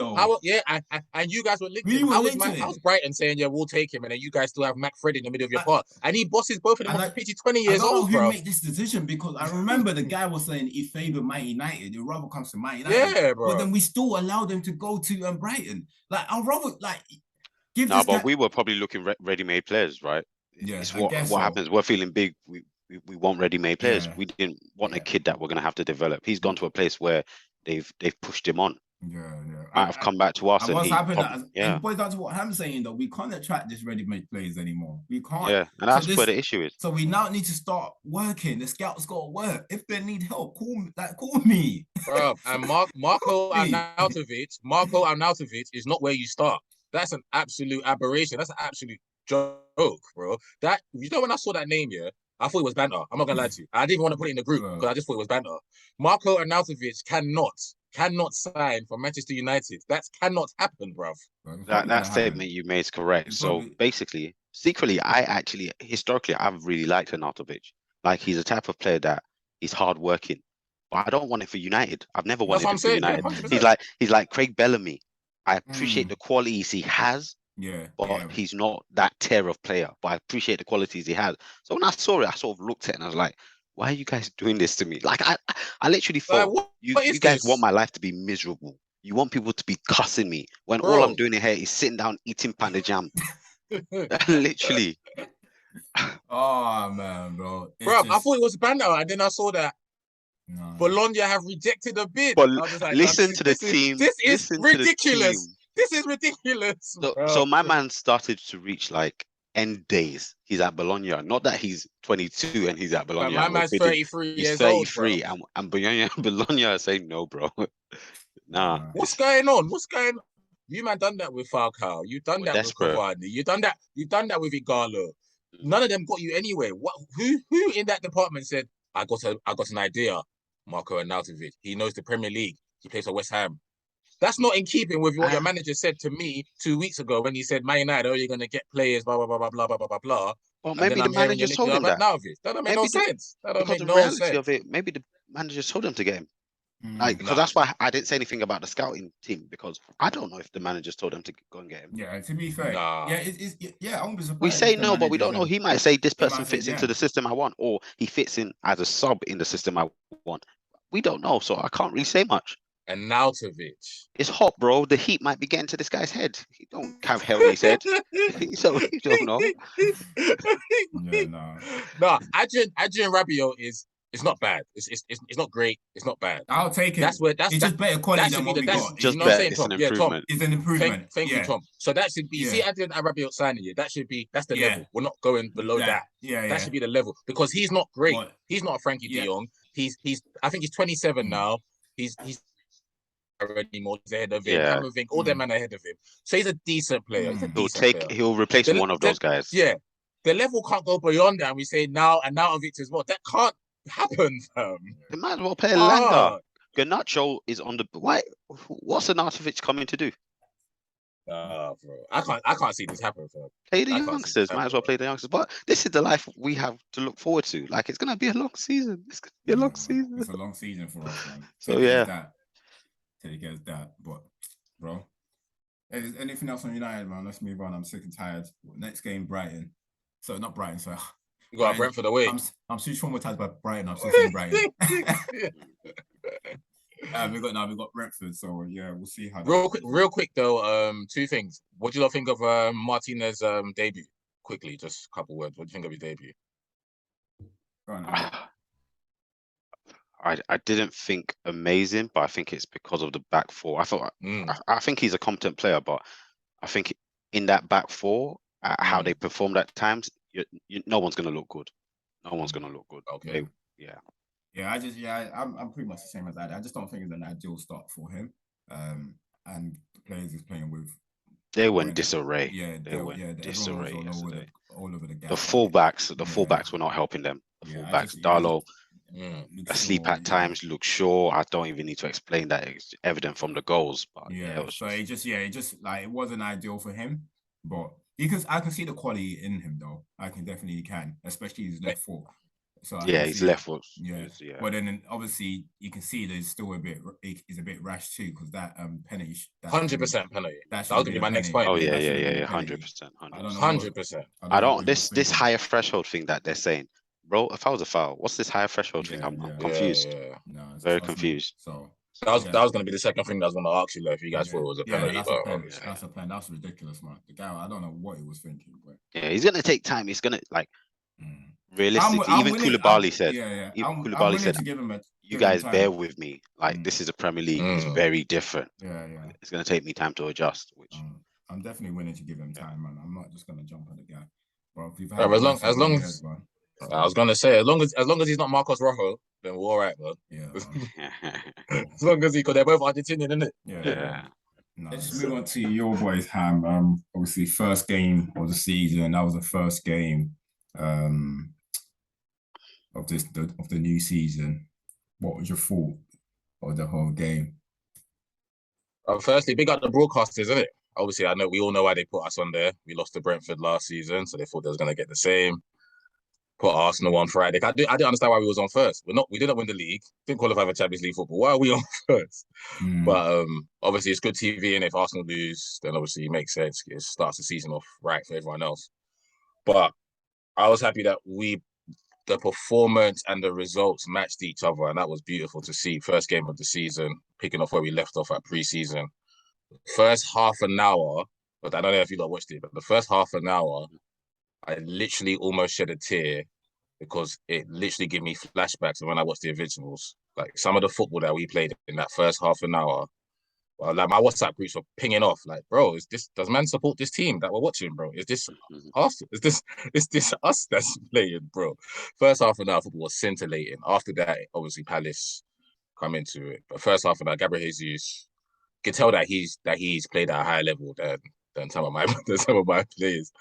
And you guys were linked to him. How's Brighton saying, yeah, we'll take him, and then you guys still have McFred in the middle of your part, and he bosses both of them up to 20 years old, bro. I don't know who made this decision because I remember the guy was saying he favoured Man United. It rather comes to Man United. Yeah, bro. But then we still allowed them to go to Brighton. Like I'd rather give. No, but we were probably looking ready-made players, right? Yeah, it's what happens. We're feeling big. We want ready-made players. Yeah. We didn't want a kid that we're going to have to develop. He's gone to a place where they've pushed him on. Yeah. Might have come back to us. And what's happened? It boils down to what I'm saying, though. We can't attract this ready-made players anymore. We can't. Yeah, and that's where the issue is. So we now need to start working. The scouts got to work. If they need help, call me. Bro, and Marco Arnautovic is not where you start. That's an absolute aberration. That's an absolute joke, bro. That, you know, when I saw that name, I thought it was banter. I'm not gonna lie to you. I didn't want to put it in the group because I just thought it was banter. Marco Arnautovic cannot sign for Manchester United. That cannot happen, bruv. That statement you made is correct. So basically, secretly, historically, I've really liked Arnautovic. Like he's a type of player that he's hardworking, but I don't want it for United. I've never wanted it for United. Yeah, he's like Craig Bellamy. I appreciate the qualities he has. But he's not that tier of player. But I appreciate the qualities he has. So when I saw it, I sort of looked at it and I was like, why are you guys doing this to me? Like I literally thought, you guys want my life to be miserable. You want people to be cussing me when all I'm doing here is sitting down eating panda jam. Literally. Oh man, bro. I thought it was banter, and then I saw that Bologna have rejected a bid. But like, listen to the team. This is ridiculous. This is ridiculous. So my man started to reach like end days. He's at Bologna. Not that he's 22 and he's at Bologna. But my man's 33 he's years 33 old, and Bologna are saying no, bro. Nah. What's going on? What's going on? You man done that with Falcao. You've done that with Cavani. You've done that with Igalo. None of them got you anywhere. What? Who in that department said, I got an idea, Marco Arnautovic. He knows the Premier League. He plays for West Ham. That's not in keeping with what your manager said to me 2 weeks ago when he said, Man United, you're going to get players, blah, blah, blah, blah, blah, blah, blah, blah. Well, maybe the manager told him that. That don't make no sense. That don't make no sense. Because the reality of it, maybe the manager told him to get him. Because that's why I didn't say anything about the scouting team, because I don't know if the managers told him to go and get him. Yeah, to be fair, I won't be surprised. We say no, but we don't know. He might say this person fits into the system I want, or he fits in as a sub in the system I want. We don't know, so I can't really say much. And Arnautovic, it's hot, bro. The heat might be getting to this guy's head. He don't have hell in his head, so you don't know. No, Adrian Rabiot it's not bad. It's not great. It's not bad. I'll take it. It's just better quality than what we got. Just better. It's an improvement. Tom, it's an improvement. Thank you, Tom. So that should be. You see, Adrian Rabiot signing you. That's the level. We're not going below that. That should be the level, because he's not great. He's not a Frankie De Jong. He's. I think he's 27 now. He's already more ahead of him. All them men ahead of him. So he's a decent player. He'll replace one of those guys. Yeah. The level can't go beyond that. And we say now of it as well. That can't happen. They might as well play Langa. Garnacho is on the. Why? What's Arnautovic coming to do? Bro. I can't see this happen. Bro. Play the youngsters. Might as well play the youngsters. But this is the life we have to look forward to. Like, it's gonna be a long season. It's gonna be a long season. It's a long season for us, man. So yeah. Till he gets that, but bro, anything else on United, man? Let's move on. I'm sick and tired. Next game, Brighton. So not Brighton. So you got Brentford away. I'm so traumatized by Brighton. I'm still saying Brighton. we got Brentford. So yeah, we'll see how. Real quick though. Two things. What do you think of Martinez's debut? Quickly, just a couple words. What do you think of his debut? Go on, I didn't think amazing, but I think it's because of the back four. I think he's a competent player, but I think in that back four, how they performed at times, no one's gonna look good. No one's gonna look good. Okay. I'm pretty much the same as that. I just don't think it's an ideal start for him. And the players he's playing with, they went disarray. They went disarray yesterday. All over the gap. The fullbacks were not helping them. The fullbacks, Darlow. Asleep at times, Luke Shaw. I don't even need to explain that. It's evident from the goals. But it wasn't ideal for him. But I can see the quality in him though. I can definitely especially his left foot. So his left foot. But then obviously you can see there's still he's a bit rash too, because that penalty. 100% penalty. That was gonna be my next point. 100%. 100%. I don't. This higher threshold thing that they're saying. Bro, if I was a foul, what's this higher threshold thing? I'm confused. No, very confused. So that was going to be the second thing I was going to ask you, if you guys thought it was a penalty. That's a pen. That's ridiculous, man. The guy, I don't know what he was thinking. But he's going to take time. He's going to realistically. Even Koulibaly said. Even Koulibaly said, "You guys bear with me. Like this is a Premier League. It's very different. It's going to take me time to adjust." Which I'm definitely willing to give him time, man. I'm not just going to jump on the guy. Bro, as long as. I was gonna say, as long as he's not Marcos Rojo, then we're all right, man. Yeah. As long as because they're both Argentinian, isn't it? Yeah. No, let's move on to your boys, Ham. Obviously, first game of the season. That was the first game of the new season. What was your thought of the whole game? Firstly, big up the broadcasters, isn't it? Obviously, we all know why they put us on there. We lost to Brentford last season, so they thought they was gonna get the same. Put Arsenal on Friday. I didn't understand why we was on first. We didn't win the league. Didn't qualify for Champions League football. Why are we on first? But obviously it's good TV, and if Arsenal lose, then obviously it makes sense. It starts the season off right for everyone else. But I was happy that the performance and the results matched each other, and that was beautiful to see. First game of the season, picking off where we left off at pre-season. First half an hour, but I don't know if you lot watched it, but the first half an hour, I literally almost shed a tear because it literally gave me flashbacks of when I watched the originals. Like some of the football that we played in that first half an hour Well, like my WhatsApp groups were pinging off. Like, bro, does man support this team that we're watching, bro? Is this us? Is this us that's playing, bro? First half of that football was scintillating. After that, obviously Palace come into it. But first half of that, Gabriel Jesus, you can tell that he's played at a higher level than some of my players.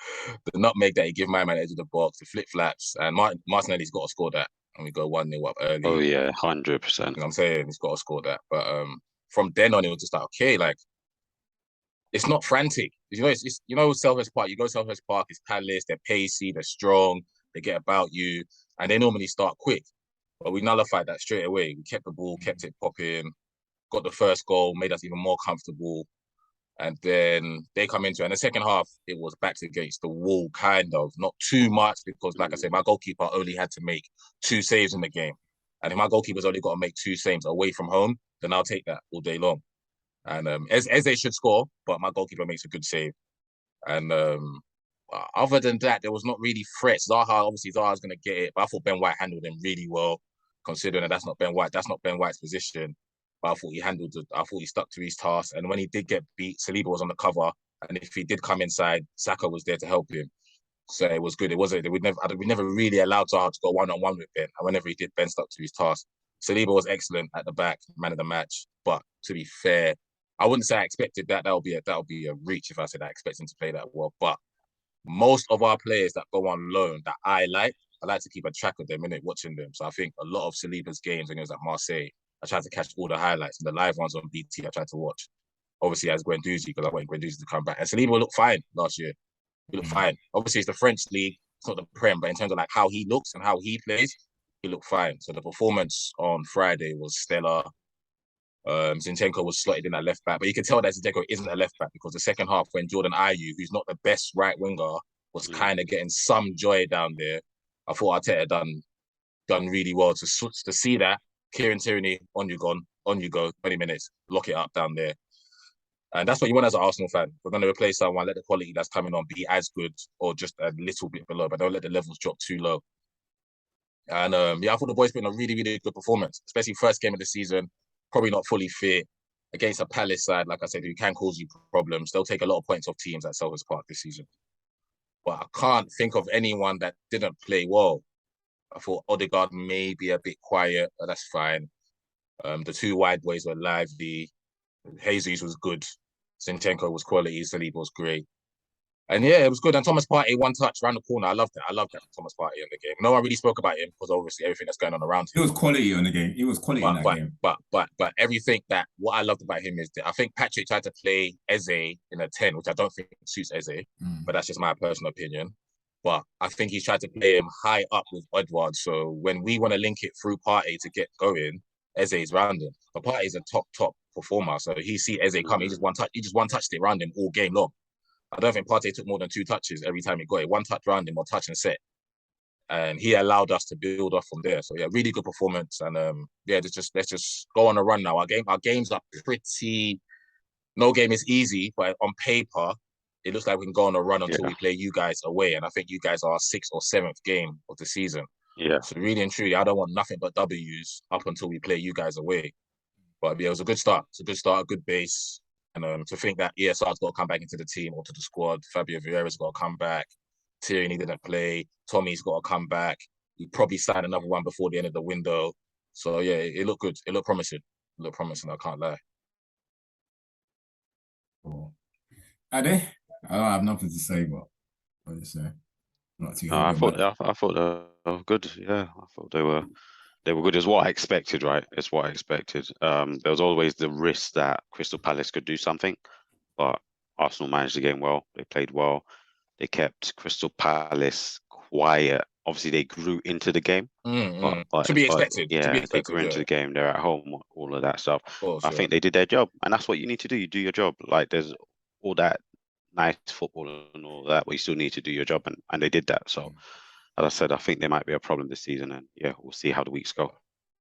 The nutmeg that he give my man edge of the box, the flip flaps, and Martinelli's got to score that, and we go 1-0 up early. Oh yeah, 100%. You know what I'm saying? He's got to score that. But from then on, it was just like, okay, like it's not frantic. It's Selhurst Park. You go to Selhurst Park, it's Palace. They're pacey, they're strong, they get about you, and they normally start quick. But we nullified that straight away. We kept the ball, kept it popping, got the first goal, made us even more comfortable. And then they come into it. And the second half, it was back against the wall, kind of. Not too much, because like I said, my goalkeeper only had to make 2 saves in the game. And if my goalkeeper's only got to make 2 saves away from home, then I'll take that all day long. And as they should score, but my goalkeeper makes a good save. And other than that, there was not really threats. Zaha's going to get it, but I thought Ben White handled him really well, considering that that's not Ben White's position. But I thought he stuck to his task. And when he did get beat, Saliba was on the cover. And if he did come inside, Saka was there to help him. So it was good. We never really allowed Zaha to go one-on-one with Ben. And whenever he did, Ben stuck to his task. Saliba was excellent at the back, man of the match. But to be fair, I wouldn't say I expected that. That would be a reach if I said I expect him to play that well. But most of our players that go on loan that I like to keep a track of them, watching them. So I think a lot of Saliba's games when he was at Marseille, I tried to catch all the highlights, and the live ones on BT I tried to watch. Obviously as Guendouzi, because I wanted Guendouzi to come back. And Saliba looked fine last year. He looked fine. Obviously it's the French league, it's not the Prem, but in terms of like how he looks and how he plays, he looked fine. So the performance on Friday was stellar. Zinchenko was slotted in at left back, but you can tell that Zinchenko isn't a left back, because the second half when Jordan Ayew, who's not the best right winger, was kind of getting some joy down there. I thought Arteta done really well to see that. Kieran Tierney, on you go, 20 minutes, lock it up down there. And that's what you want as an Arsenal fan. We're going to replace someone, let the quality that's coming on be as good or just a little bit below, but don't let the levels drop too low. And I thought the boys put in a really, really good performance, especially first game of the season, probably not fully fit against a Palace side, like I said, who can cause you problems. They'll take a lot of points off teams at Selhurst Park this season. But I can't think of anyone that didn't play well. I thought Odegaard may be a bit quiet, but that's fine. The 2 wide boys were lively. Jesus was good. Zinchenko was quality. Saliba was great. And yeah, it was good. And Thomas Partey, 1 touch around the corner. I loved that. Thomas Partey in the game. No one really spoke about him because obviously everything that's going on around him. It was quality in the game. It was quality in that game. But everything what I loved about him is that I think Patrick tried to play Eze in a 10, which I don't think suits Eze, but that's just my personal opinion. But I think he's tried to play him high up with Edouard. So when we want to link it through Partey to get going, Eze is round him. But Partey is a top performer. So he see Eze come, he just one touched it round him all game long. I don't think Partey took more than 2 touches every time he got it. 1 touch round him or touch and set. And he allowed us to build off from there. So yeah, really good performance. And let's just go on a run now. Our games are pretty. No game is easy, but on paper, it looks like we can go on a run until we play you guys away. And I think you guys are our 6th or 7th game of the season. Yeah. So really and truly, I don't want nothing but W's up until we play you guys away. But yeah, it was a good start. It's a good start, a good base. And to think that ESR's got to come back into the team or to the squad, Fabio Vieira's got to come back, Tierney didn't play, Tommy's got to come back. We probably signed another one before the end of the window. So yeah, it looked good. It looked promising. I can't lie. Cool. Ade? I don't have nothing to say, but what you say? Not too. I thought they were good. Yeah, I thought they were good. Is what I expected, right? It's what I expected. There was always the risk that Crystal Palace could do something, but Arsenal managed the game well. They played well. They kept Crystal Palace quiet. Obviously, they grew into the game. But, to be expected. They grew into the game. They're at home, all of that stuff. I think they did their job, and that's what you need to do. You do your job. Like there's all that nice football and all that, but you still need to do your job, and they did that. So, as I said, I think there might be a problem this season, and yeah, we'll see how the weeks go.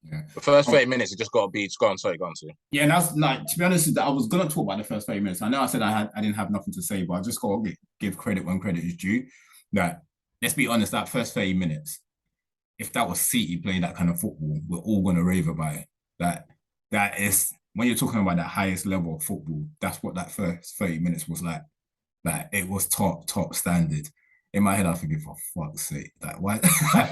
Yeah. The first 30 minutes, it just got to be. Go on, sorry, go on, Sue. Yeah, and that's like, to be honest, I was gonna talk about the first 30 minutes. I know I said I didn't have nothing to say, but I just gotta give credit when credit is due. That, let's be honest, that first 30 minutes, if that was City playing that kind of football, we're all gonna rave about it. That is when you're talking about that highest level of football, that's what that first 30 minutes was like. Like it was top standard. In my head, I was thinking, for fuck's sake, like why? Like,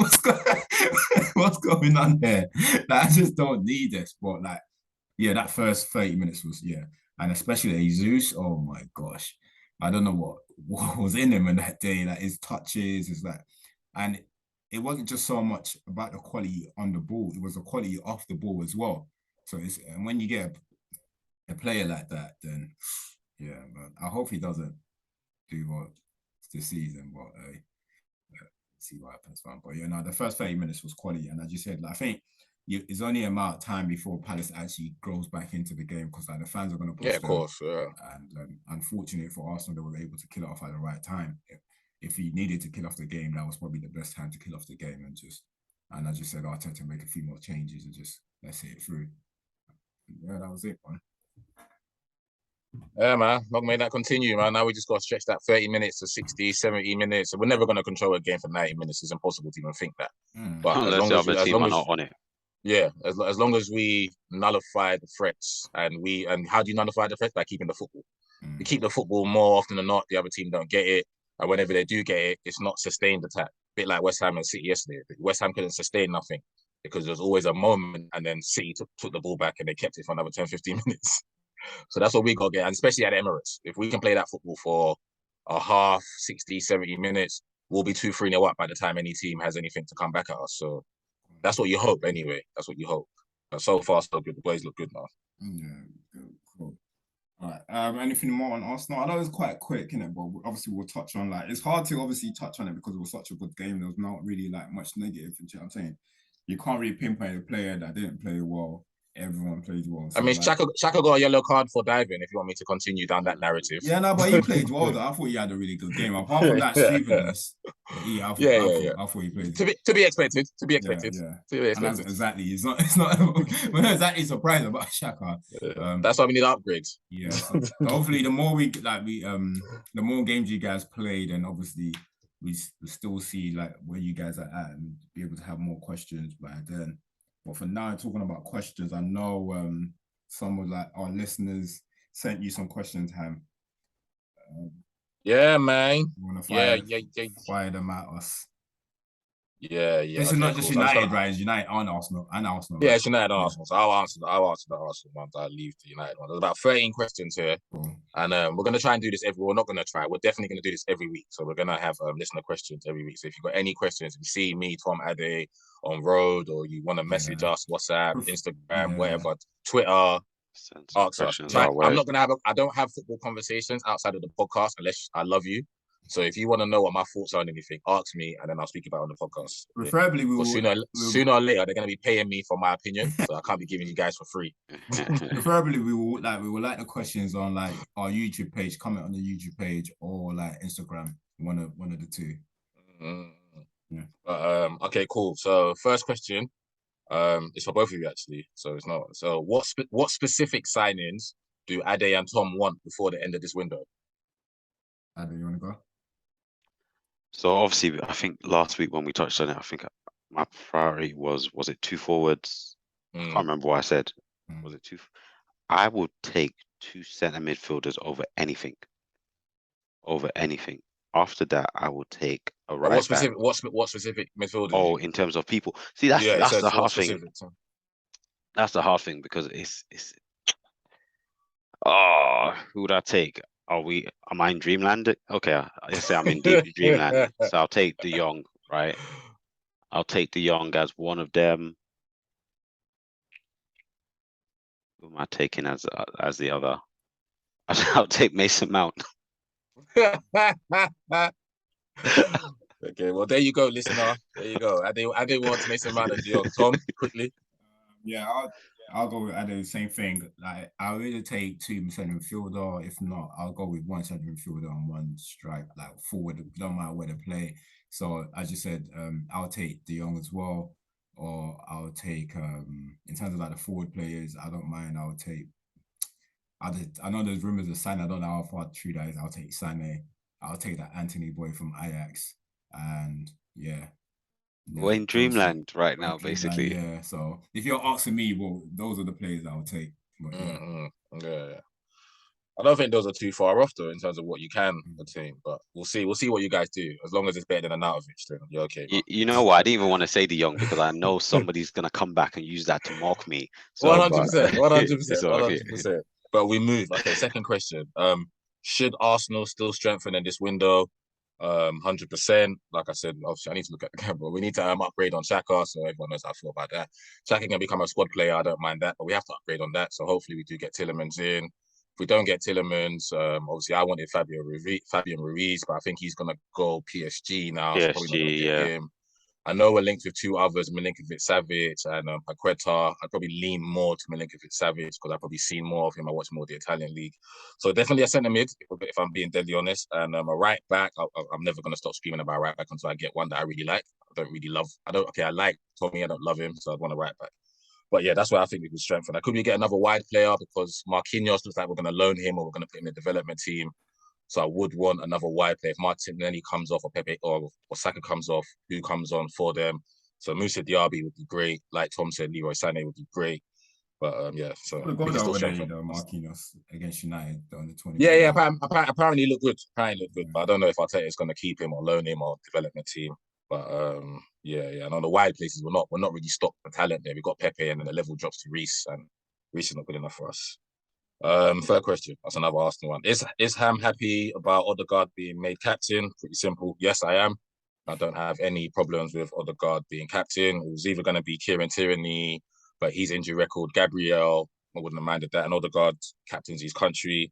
what's going on there? Like, I just don't need this. But like, yeah, that first 30 minutes was and especially Jesus. Oh my gosh, I don't know what was in him in that day. Like his touches is like, and it wasn't just so much about the quality on the ball; it was the quality off the ball as well. So and when you get a player like that, then yeah, man, I hope he doesn't do what this season, but see what happens, man. But the first 30 minutes was quality, and as you said, like, I think it's only a matter of time before Palace actually grows back into the game because like the fans are going to push them. Of course, yeah. And unfortunately for Arsenal, they were able to kill it off at the right time. If he needed to kill off the game, that was probably the best time to kill off the game, and as you said, Arteta make a few more changes and just let's see it through. Yeah, that was it, man. Yeah, man. Not may that continue, man. Now we just got to stretch that 30 minutes to 60, 70 minutes. So we're never going to control a game for 90 minutes. It's impossible to even think that. But unless the other team are not on it. Yeah, as long as we nullify the threats, and how do you nullify the threats? By keeping the football. We keep the football more often than not. The other team don't get it, and whenever they do get it, it's not sustained attack. A bit like West Ham and City yesterday. West Ham couldn't sustain nothing because there was always a moment, and then City took the ball back and they kept it for another 10, 15 minutes. So that's what we got to get, and especially at Emirates. If we can play that football for a half, 60, 70 minutes, we'll be 2-3-0 up by the time any team has anything to come back at us. So that's what you hope anyway. That's what you hope. But so far, so good. The boys look good now. Yeah, good, cool. All right. Anything more on Arsenal? I know it's quite quick, innit? But obviously we'll touch on it's hard to obviously touch on it because it was such a good game. There was not really much negative. You know what I'm saying? You can't really pinpoint a player that didn't play well. Everyone played well. So I mean, Xhaka got a yellow card for diving. If you want me to continue down that narrative. Yeah, no, but he played well. Though I thought he had a really good game. Apart from that stupidness, I thought he played. To be expected. To be expected. Yeah. To be expected. Exactly. It's not. We're not exactly surprised about Xhaka. That's why we need upgrades. Yeah. So hopefully, the more the more games you guys played, and obviously we still see where you guys are at and be able to have more questions by then. But for now, talking about questions, I know some of our listeners sent you some questions, Ham. Yeah, man. Fire them at us. Yeah. This is not just United, right? It's United and Arsenal. Yeah, it's United and Arsenal. So I'll answer the Arsenal ones. I'll leave the United one. There's about 13 questions here. Cool. And we're going to try and do this we're not going to try. We're definitely going to do this every week. So we're going to have listener questions every week. So if you've got any questions, if you see me, Tom, Ade on road, or you want to message us, WhatsApp, Instagram, whatever, Twitter, ask us. I'm not going to have I don't have football conversations outside of the podcast unless I love you. So if you want to know what my thoughts are on anything, ask me, and then I'll speak about it on the podcast. Preferably, sooner or later they're going to be paying me for my opinion, so I can't be giving you guys for free. Preferably, we will like the questions on our YouTube page. Comment on the YouTube page or Instagram. One of the two. Yeah. But okay, cool. So first question, it's for both of you actually. So it's not. So what specific signings do Ade and Tom want before the end of this window? Ade, you want to go? So obviously, I think last week when we touched on it, I think my priority was it 2 forwards? I can't remember what I said. Was it 2? I would take 2 centre midfielders over anything. After that, I would take a right back. What specific midfielders? Oh, in terms of people. See, that's the hard thing. That's the hard thing because it's. Who would I take? Am I in dreamland? Okay, I say I'm in deep dreamland. So I'll take De Jong, right? I'll take De Jong as one of them. Who am I taking as the other? I'll take Mason Mount. Okay, well there you go, listener. There you go. I didn't want Mason Mount and De Jong. Tom, quickly. I'll go with the same thing. I'll either take 2 centre midfielder. If not, I'll go with 1 centre midfielder and 1 strike, forward. Don't matter where to play. So as you said, I'll take De Jong as well, or I'll take in terms of the forward players. I don't mind. I'll take. I know there's rumors of Sané. I don't know how far true that is. I'll take Sané. I'll take that Anthony boy from Ajax, and yeah. We're in dreamland right now, basically. Yeah. So if you're asking me, well, those are the players I would take. Yeah. I don't think those are too far off though in terms of what you can attain, but we'll see. We'll see what you guys do. As long as it's better than Arnautovic, then you're okay. You know what? I didn't even want to say De Jong because I know somebody's gonna come back and use that to mock me. 100%, 100%. But we move. Okay, second question. Should Arsenal still strengthen in this window? 100%. Like I said, obviously I need to look at the camera. We need to upgrade on Xhaka, so everyone knows how I feel about that. Xhaka can become a squad player. I don't mind that, but we have to upgrade on that. So hopefully we do get Tielemans in. If we don't get Tielemans, obviously I wanted Fabian Ruiz, but I think he's gonna go PSG now. So probably not gonna get him. I know we're linked with two others, Milinkovic-Savic and Paqueta. I'd probably lean more to Milinkovic-Savic because I've probably seen more of him. I watch more of the Italian league. So definitely a centre mid, if I'm being deadly honest. And a right back, I'm never going to stop screaming about right back until I get one that I really like. I like Tommy, I don't love him, so I'd want a right back. But yeah, that's where I think we could strengthen. Could we get another wide player because Marquinhos looks like we're going to loan him or we're going to put him in the development team. So I would want another wide player. If Martinelli comes off or Pepe or Saka comes off, who comes on for them? So Moussa Diaby would be great. Like Tom said, Leroy Sané would be great. But yeah, so we can still strengthen. Marquinhos against United on the 20. Yeah. Apparently he looked good. But I don't know if Arteta is going to keep him or loan him or development team. But yeah. And on the wide places, we're not really stocked for talent there. We've got Pepe, and then the level drops to Reece, and Reece is not good enough for us. Third question. That's another Arsenal one. Is Ham happy about Odegaard being made captain? Pretty simple. Yes, I am. I don't have any problems with Odegaard being captain. It was either going to be Kieran Tierney, but his injury record, Gabriel, I wouldn't have minded that. And Odegaard captains his country.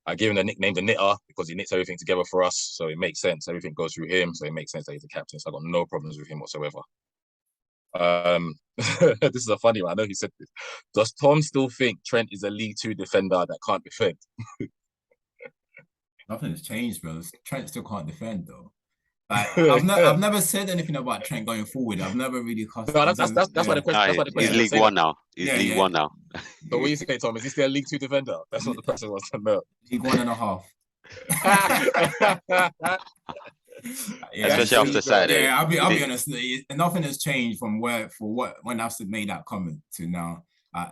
I give him the nickname the knitter because he knits everything together for us. So it makes sense. Everything goes through him. So it makes sense that he's the captain. So I got no problems with him whatsoever. This is a funny one. I know he said this. Does Tom still think Trent is a League 2 defender that can't defend? Nothing has changed, bro. Trent still can't defend, though. Like, I've never said anything about Trent going forward. I've never really cost. No, that's why the question. He's League One now. He's League One now. But what do you say, Tom? Is he still a League 2 defender? That's what the person wants to know. League 1.5. Especially after Saturday. Yeah, I'll be honest. Nothing has changed from when I've made that comment to now.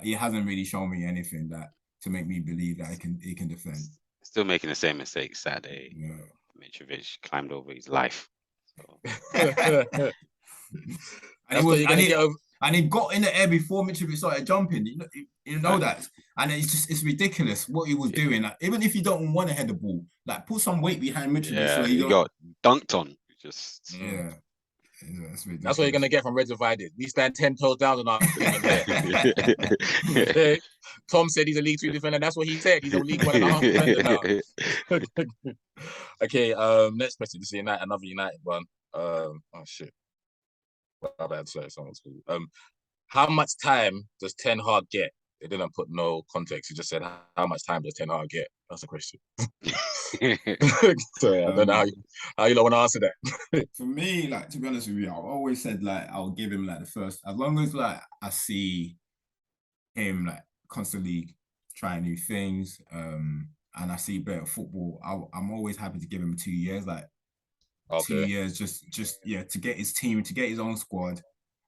He hasn't really shown me anything that to make me believe that he can defend. Still making the same mistakes Saturday. Yeah. Mitrovic climbed over his life. So. And he got in the air before Mitrovic started jumping. You know that, and it's ridiculous what he was doing. Like, even if you don't want to head the ball, like put some weight behind Mitrovic. Yeah, so he got dunked on. That's what you're gonna get from Red Divided. We stand 10 toes down on our. Tom said he's a League 2 defender. That's what he said. He's a League 1.5 defender now. Okay. Next question. This is another United one. Oh shit. My bad. Sorry, someone's cool. How much time does Ten Hag get? They didn't put no context. He just said, how much time does Ten Hag get? That's the question. Sorry, I don't know how you don't want to answer that. For me, like, to be honest with you, I've always said, like, I'll give him, like, the first, as long as, like, I see him, like, constantly trying new things, and I see better football, I'm always happy to give him 2 years, like, 2 years, just to get his team, to get his own squad,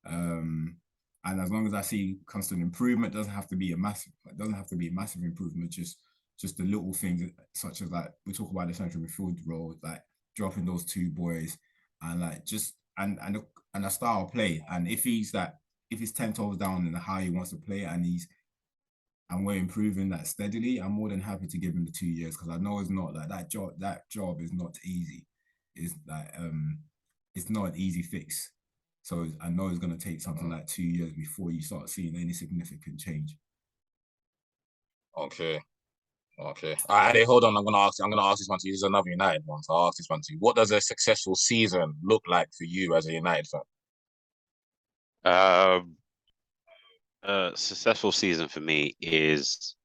and as long as I see constant improvement, doesn't have to be a massive improvement, just the little things such as, like, we talk about the central midfield role, like dropping those two boys, and like just and a style of play, and if he's 10 toes down in how he wants to play, and we're improving that steadily, I'm more than happy to give him the 2 years, because I know it's not like that job is not easy. It's like it's not an easy fix. So I know it's going to take something like 2 years before you start seeing any significant change. Okay. All right, hold on. I'm gonna ask this one to you. This is another United one, so I'll ask this one to you. What does a successful season look like for you as a United fan? Successful season for me is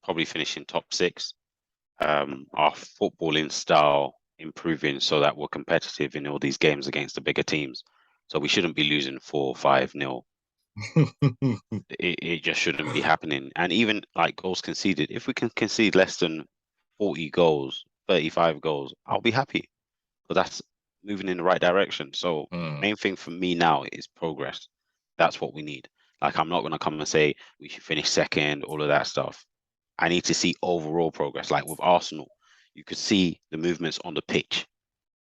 probably finishing top 6. Our footballing style improving so that we're competitive in all these games against the bigger teams. So we shouldn't be losing 4-5-0. It just shouldn't be happening. And even like goals conceded, if we can concede less than 40 goals, 35 goals, I'll be happy, because that's moving in the right direction. So main thing for me now is progress. That's what we need. Like, I'm not going to come and say we should finish second, all of that stuff. I need to see overall progress. Like with Arsenal, you could see the movements on the pitch.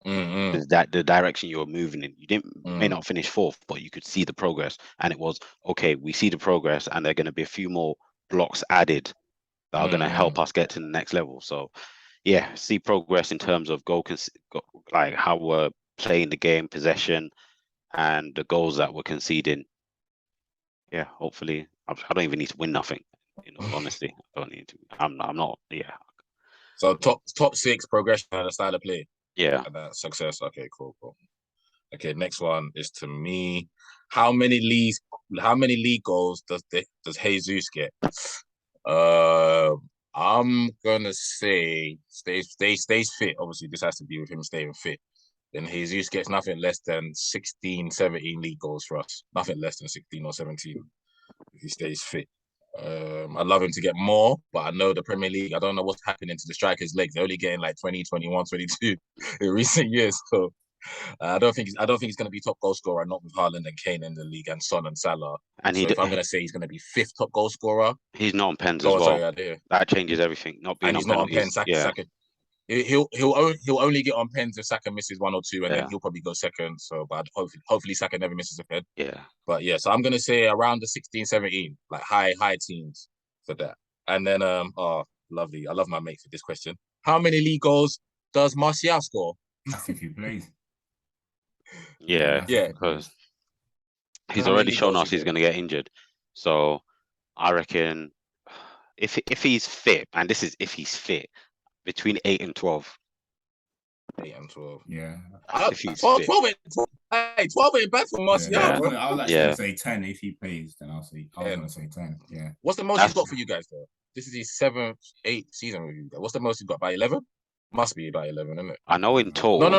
That the direction you're moving in. You may not finish fourth, but you could see the progress. And it was, okay, we see the progress, and there are going to be a few more blocks added that are going to help us get to the next level. So, yeah, see progress in terms of like how we're playing the game, possession, and the goals that we're conceding. Yeah, hopefully, I don't even need to win nothing. Honestly, I don't need to. I'm not. Yeah. So top six progression and a style of play. Yeah. And that success. Okay, cool. Okay, next one is to me. How many league goals does Jesus get? I'm gonna say stays fit. Obviously, this has to be with him staying fit. Then Jesus gets nothing less than 16, 17 league goals for us. Nothing less than 16 or 17 if he stays fit. I'd love him to get more, but I know the Premier League, I don't know what's happening to the strikers' legs. They're only getting like 20, 21, 22 in recent years. So I don't think he's going to be top goal scorer, not with Haaland and Kane in the league and Son and Salah. And so if I'm going to say he's going to be fifth top goal scorer, he's not on pens as well. Sorry, that changes everything. Not being and he's not on pens. Saka. He'll only get on pens if Saka misses one or two, and then he'll probably go second. So, but hopefully Saka never misses a pen. Yeah. But yeah, so I'm gonna say around the 16, 17, like high teens for that. And then lovely. I love my mate for this question. How many league goals does Martial score? That's if he plays. Yeah. Because he's already shown us he's gonna get injured. So I reckon if he's fit, and this is if he's fit, between 8 and 12. 8 and 12. Yeah. 12 ain't bad for Martial. Yeah. I was actually going to say 10 if he plays. Then I was going to say 10. Yeah. What's the most he's got for you guys, though? This is his 7th, 8th season with you guys. What's the most he's got? By 11? Must be by 11, isn't it? I know in total. No.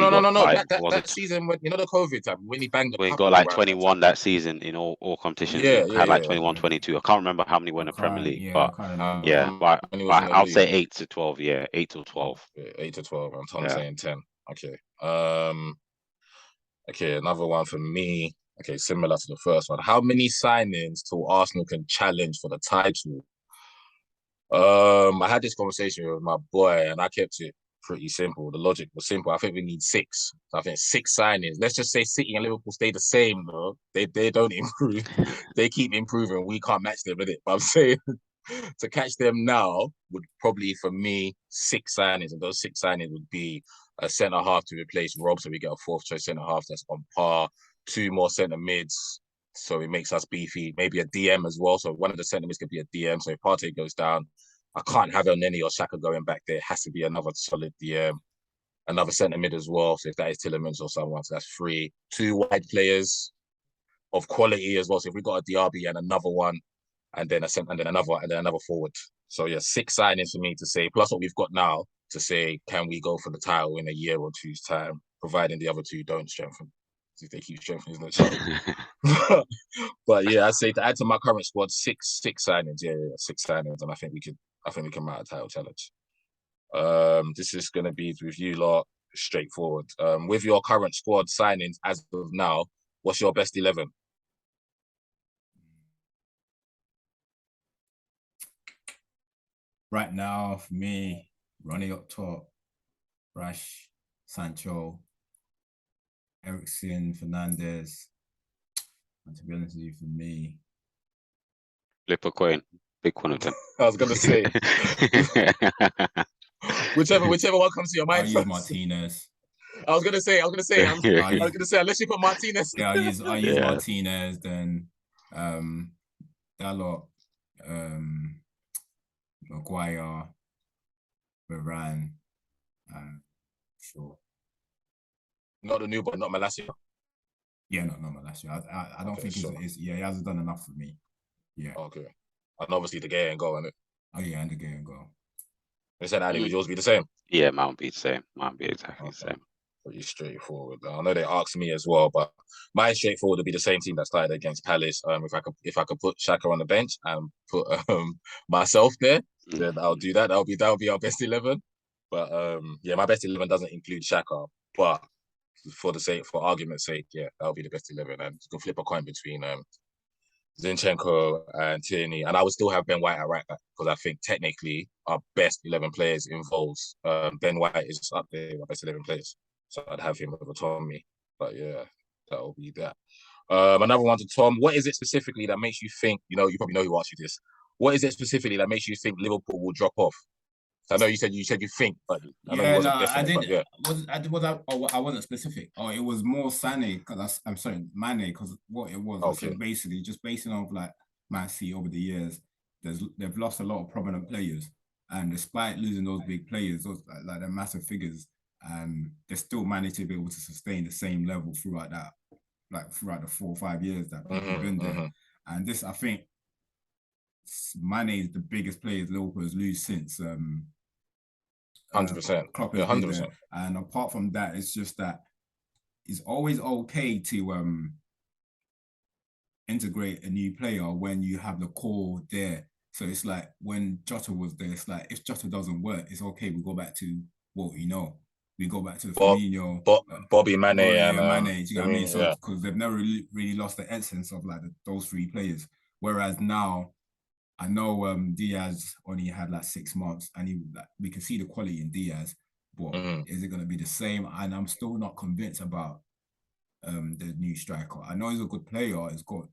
That season, when the COVID time, when he banged the we got like 21 that season in all competitions. Had like 21, 22. I can't remember how many were in the Premier League, but but I'll say 8 to 12. Yeah, 8 to 12. 8 to 12. I'm Tom saying 10. Okay. Okay, another one for me. Okay, similar to the first one. How many signings till Arsenal can challenge for the title? I had this conversation with my boy, and I kept it pretty simple. The logic was simple. I think we need 6. I think 6 signings. Let's just say City and Liverpool stay the same, though. They don't improve. They keep improving. We can't match them with it. But I'm saying to catch them now would probably, for me, 6 signings. And those 6 signings would be a centre half to replace Rob, so we get a 4th choice centre half that's on par. 2 more centre mids, so it makes us beefy. Maybe a DM as well. So one of the centre mids could be a DM. So if Partey goes down, I can't have Elneny or Xhaka going back there. It has to be another solid DM, another centre mid as well. So if that is Tielemans or someone, so that's 3. 2 wide players of quality as well. So if we got a DRB and another one, and then another forward. So yeah, 6 signings for me to say, plus what we've got now to say, can we go for the title in a year or 2's time, providing the other 2 don't strengthen. If they keep strengthening, it's not But yeah, I'd say to add to my current squad, 6 signings. Yeah, 6 signings, and I think we can mount a title challenge. This is gonna be with you lot, straightforward. With your current squad signings as of now, what's your best 11? Right now, for me, Ronnie up top, Rash, Sancho, Eriksen, Fernandez. And to be honest with you, for me, flip a coin, pick one of them. I was gonna say whichever one comes to your mind. I'll use Martinez. I was gonna say unless you put Martinez. Yeah, I'll use Martinez. Then Dalot, Maguire, Varane, sure. Not the new boy, not Malacia. Yeah, not Malacia. I don't think he hasn't done enough for me. Yeah. Okay. And obviously the Gay and goal, isn't it? Oh yeah, and the Gay and goal. They said, would yours be the same? Yeah, mine would be the same. Mine would be exactly the same. Pretty straightforward. I know they asked me as well, but my straightforward would be the same team that started against Palace. If I could put Xhaka on the bench and put myself there, then I'll do that. That'll be our best 11. But yeah, my best 11 doesn't include Xhaka, but for argument's sake, yeah, that'll be the best 11, and you can flip a coin between Zinchenko and Tierney, and I would still have Ben White at right back because I think technically our best 11 players involves Ben White is up there with our best 11 players, so I'd have him over Tommy. But yeah, that'll be that. Another one to Tom. What is it specifically that makes you think? You probably know who asked you this. What is it specifically that makes you think Liverpool will drop off? I know you said you think, but I know you wasn't definite. I did. Yeah. I wasn't specific. Oh, it was more Sané because I'm sorry, Mane, because what it was. Okay. I said basically just basing off like Man City over the years, they've lost a lot of prominent players, and despite losing those big players, those like the massive figures, they still managed to be able to sustain the same level throughout the 4 or 5 years that people have been there. And this, I think, Mane is the biggest player Liverpool has lost since 100%. Klopp has 100%. And apart from that, it's just that it's always okay to integrate a new player when you have the core there. So it's like when Jota was there, it's like if Jota doesn't work, it's okay. We go back to what we know. We go back to Firmino, Bobby Mane, and Mane. Do you know what I mean? So because they've never really lost the essence of like those three players. Whereas now, I know Diaz only had like 6 months, and we can see the quality in Diaz, but is it going to be the same? And I'm still not convinced about the new striker. I know he's a good player. He's got,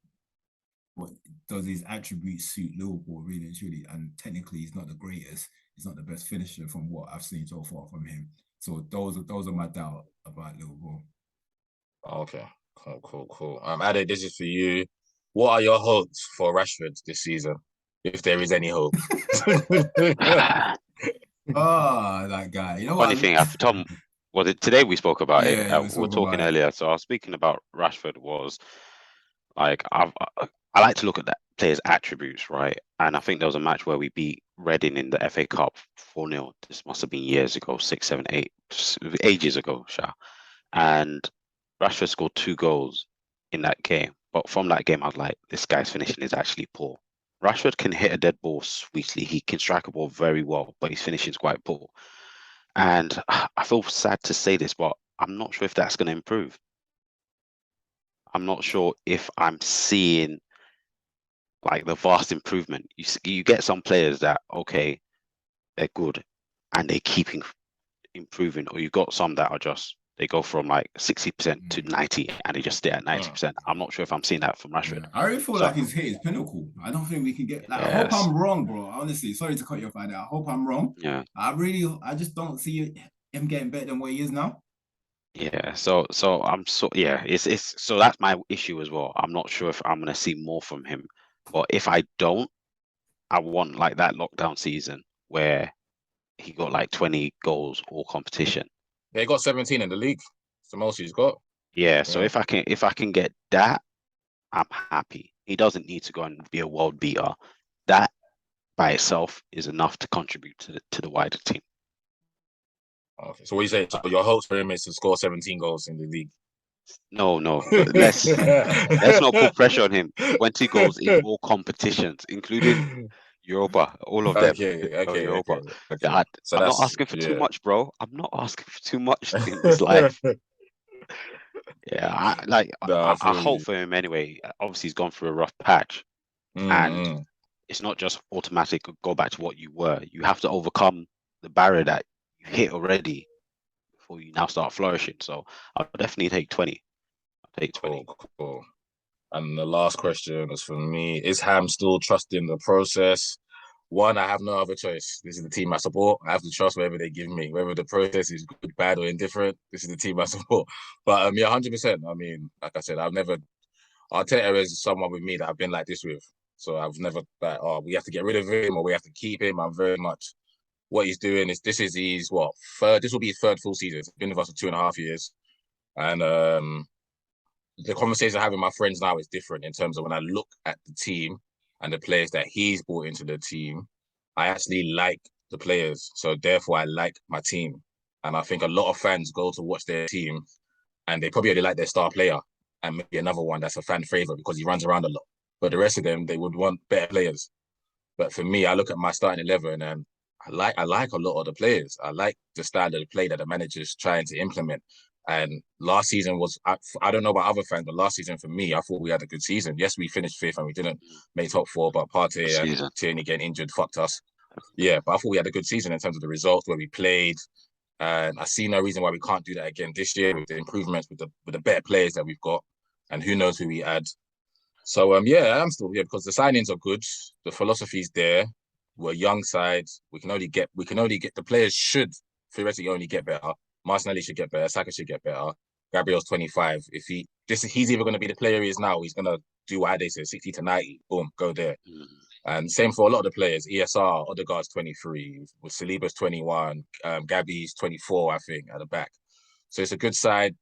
but does his attributes suit Liverpool really and truly? And technically, he's not the greatest. He's not the best finisher from what I've seen so far from him. So those are my doubt about Liverpool. Okay, cool. Ade, this is for you. What are your hopes for Rashford this season? If there is any hope. That guy. You know Funny thing, Tom, today we spoke about it. We were talking earlier. So I was speaking about Rashford was like, I like to look at that player's attributes, right? And I think there was a match where we beat Reading in the FA Cup 4-0. This must have been years ago, 6, 7, 8, ages ago, and Rashford scored 2 goals in that game. But from that game, I was like, this guy's finishing is actually poor. Rashford can hit a dead ball sweetly. He can strike a ball very well, but his finishing is quite poor. And I feel sad to say this, but I'm not sure if that's going to improve. I'm not sure if I'm seeing like the vast improvement. You get some players that, okay, they're good and they keep improving, or you got some that are just, they go from like 60% to 90 and they just stay at 90%. I'm not sure if I'm seeing that from Rashford. Yeah. I really feel like he's hit his pinnacle. I don't think we can get like, I hope I'm wrong, bro. Honestly, sorry to cut you off like that. I hope I'm wrong. Yeah. I just don't see him getting better than what he is now. Yeah. So it's so that's my issue as well. I'm not sure if I'm gonna see more from him. But if I don't, I want like that lockdown season where he got like 20 goals all competition. Yeah, he got 17 in the league. It's the most he's got. Yeah, so if I can get that, I'm happy. He doesn't need to go and be a world beater. That by itself is enough to contribute to the wider team. Okay, so what you say? So your hopes for him is to score 17 goals in the league? No. Let's not put pressure on him. 20 goals in all competitions, including Europa, all of them. Okay. Europa. Okay. I'm not asking for too much, bro. I'm not asking for too much in this life. Yeah, I hope for him anyway. Obviously, he's gone through a rough patch, and it's not just automatic. Go back to what you were. You have to overcome the barrier that you hit already before you now start flourishing. So I'll definitely take 20. I'll take 20. Cool. And the last question is for me: is Ham still trusting the process? One, I have no other choice. This is the team I support. I have to trust whatever they give me, whether the process is good, bad, or indifferent. This is the team I support. But 100%. I mean, like I said, Arteta is someone with me that I've been like this with. So I've never like, we have to get rid of him or we have to keep him. I'm very much what he's doing is this will be his third full season. He's been with us for 2.5 years, and the conversation I have with my friends now is different in terms of when I look at the team and the players that he's brought into the team, I actually like the players. So therefore, I like my team. And I think a lot of fans go to watch their team and they probably only like their star player and maybe another one that's a fan favorite because he runs around a lot. But the rest of them, they would want better players. But for me, I look at my starting 11 and I like a lot of the players. I like the style of play that the manager's trying to implement. And last season was, I don't know about other fans, but last season for me, I thought we had a good season. Yes, we finished 5th and we didn't make top 4, but Partey and Tierney getting injured fucked us. Yeah, but I thought we had a good season in terms of the results where we played. And I see no reason why we can't do that again this year with the improvements, with the better players that we've got, and who knows who we add. So yeah, I'm still here because the signings are good. The philosophy's there. We're a young side. We can only get the players should theoretically only get better. Martinelli should get better. Saka should get better. Gabriel's 25. If he's either going to be the player he is now, he's going to do what they say, 60 to 90. Boom, go there. And same for a lot of the players. ESR, Odegaard's 23. With Saliba's 21. Gabby's 24, I think, at the back. So it's a good side,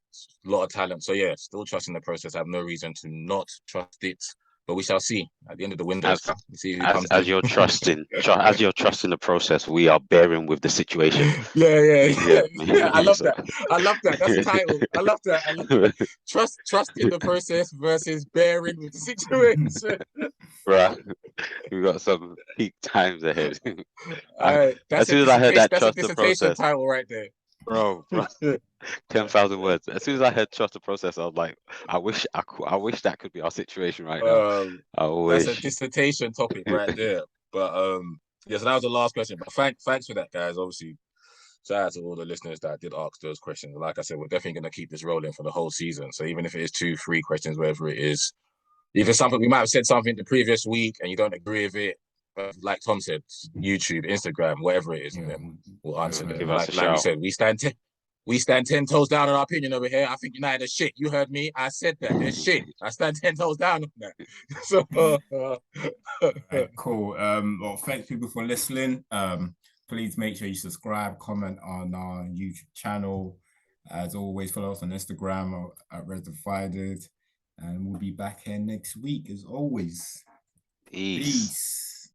a lot of talent. So yeah, still trusting the process. I have no reason to not trust it. But we shall see at the end of the window. As you're trusting the process, we are bearing with the situation. Yeah. I love that. That's the title. I love that. Trusting the process versus bearing with the situation. Right, we got some peak times ahead. As soon as I heard that, trust the process title right there. Bro, 10,000 words. As soon as I heard trust the process, I was like, I wish that could be our situation right now. That's a dissertation topic right there. But yeah, so that was the last question. But thanks for that, guys. Obviously, shout out to all the listeners that did ask those questions. Like I said, we're definitely going to keep this rolling for the whole season. So even if it is 2-3 questions, whatever it is, if it's something we might have said something the previous week and you don't agree with it, like Tom said, YouTube, Instagram, whatever it is, then we'll answer them. Like we said, we stand 10 toes down on our opinion over here. I think United are shit. You heard me. I said that. They're shit. I stand 10 toes down on that. So right, cool. Well, thanks people for listening. Please make sure you subscribe, comment on our YouTube channel. As always, follow us on Instagram at Redivided. And we'll be back here next week as always. Peace.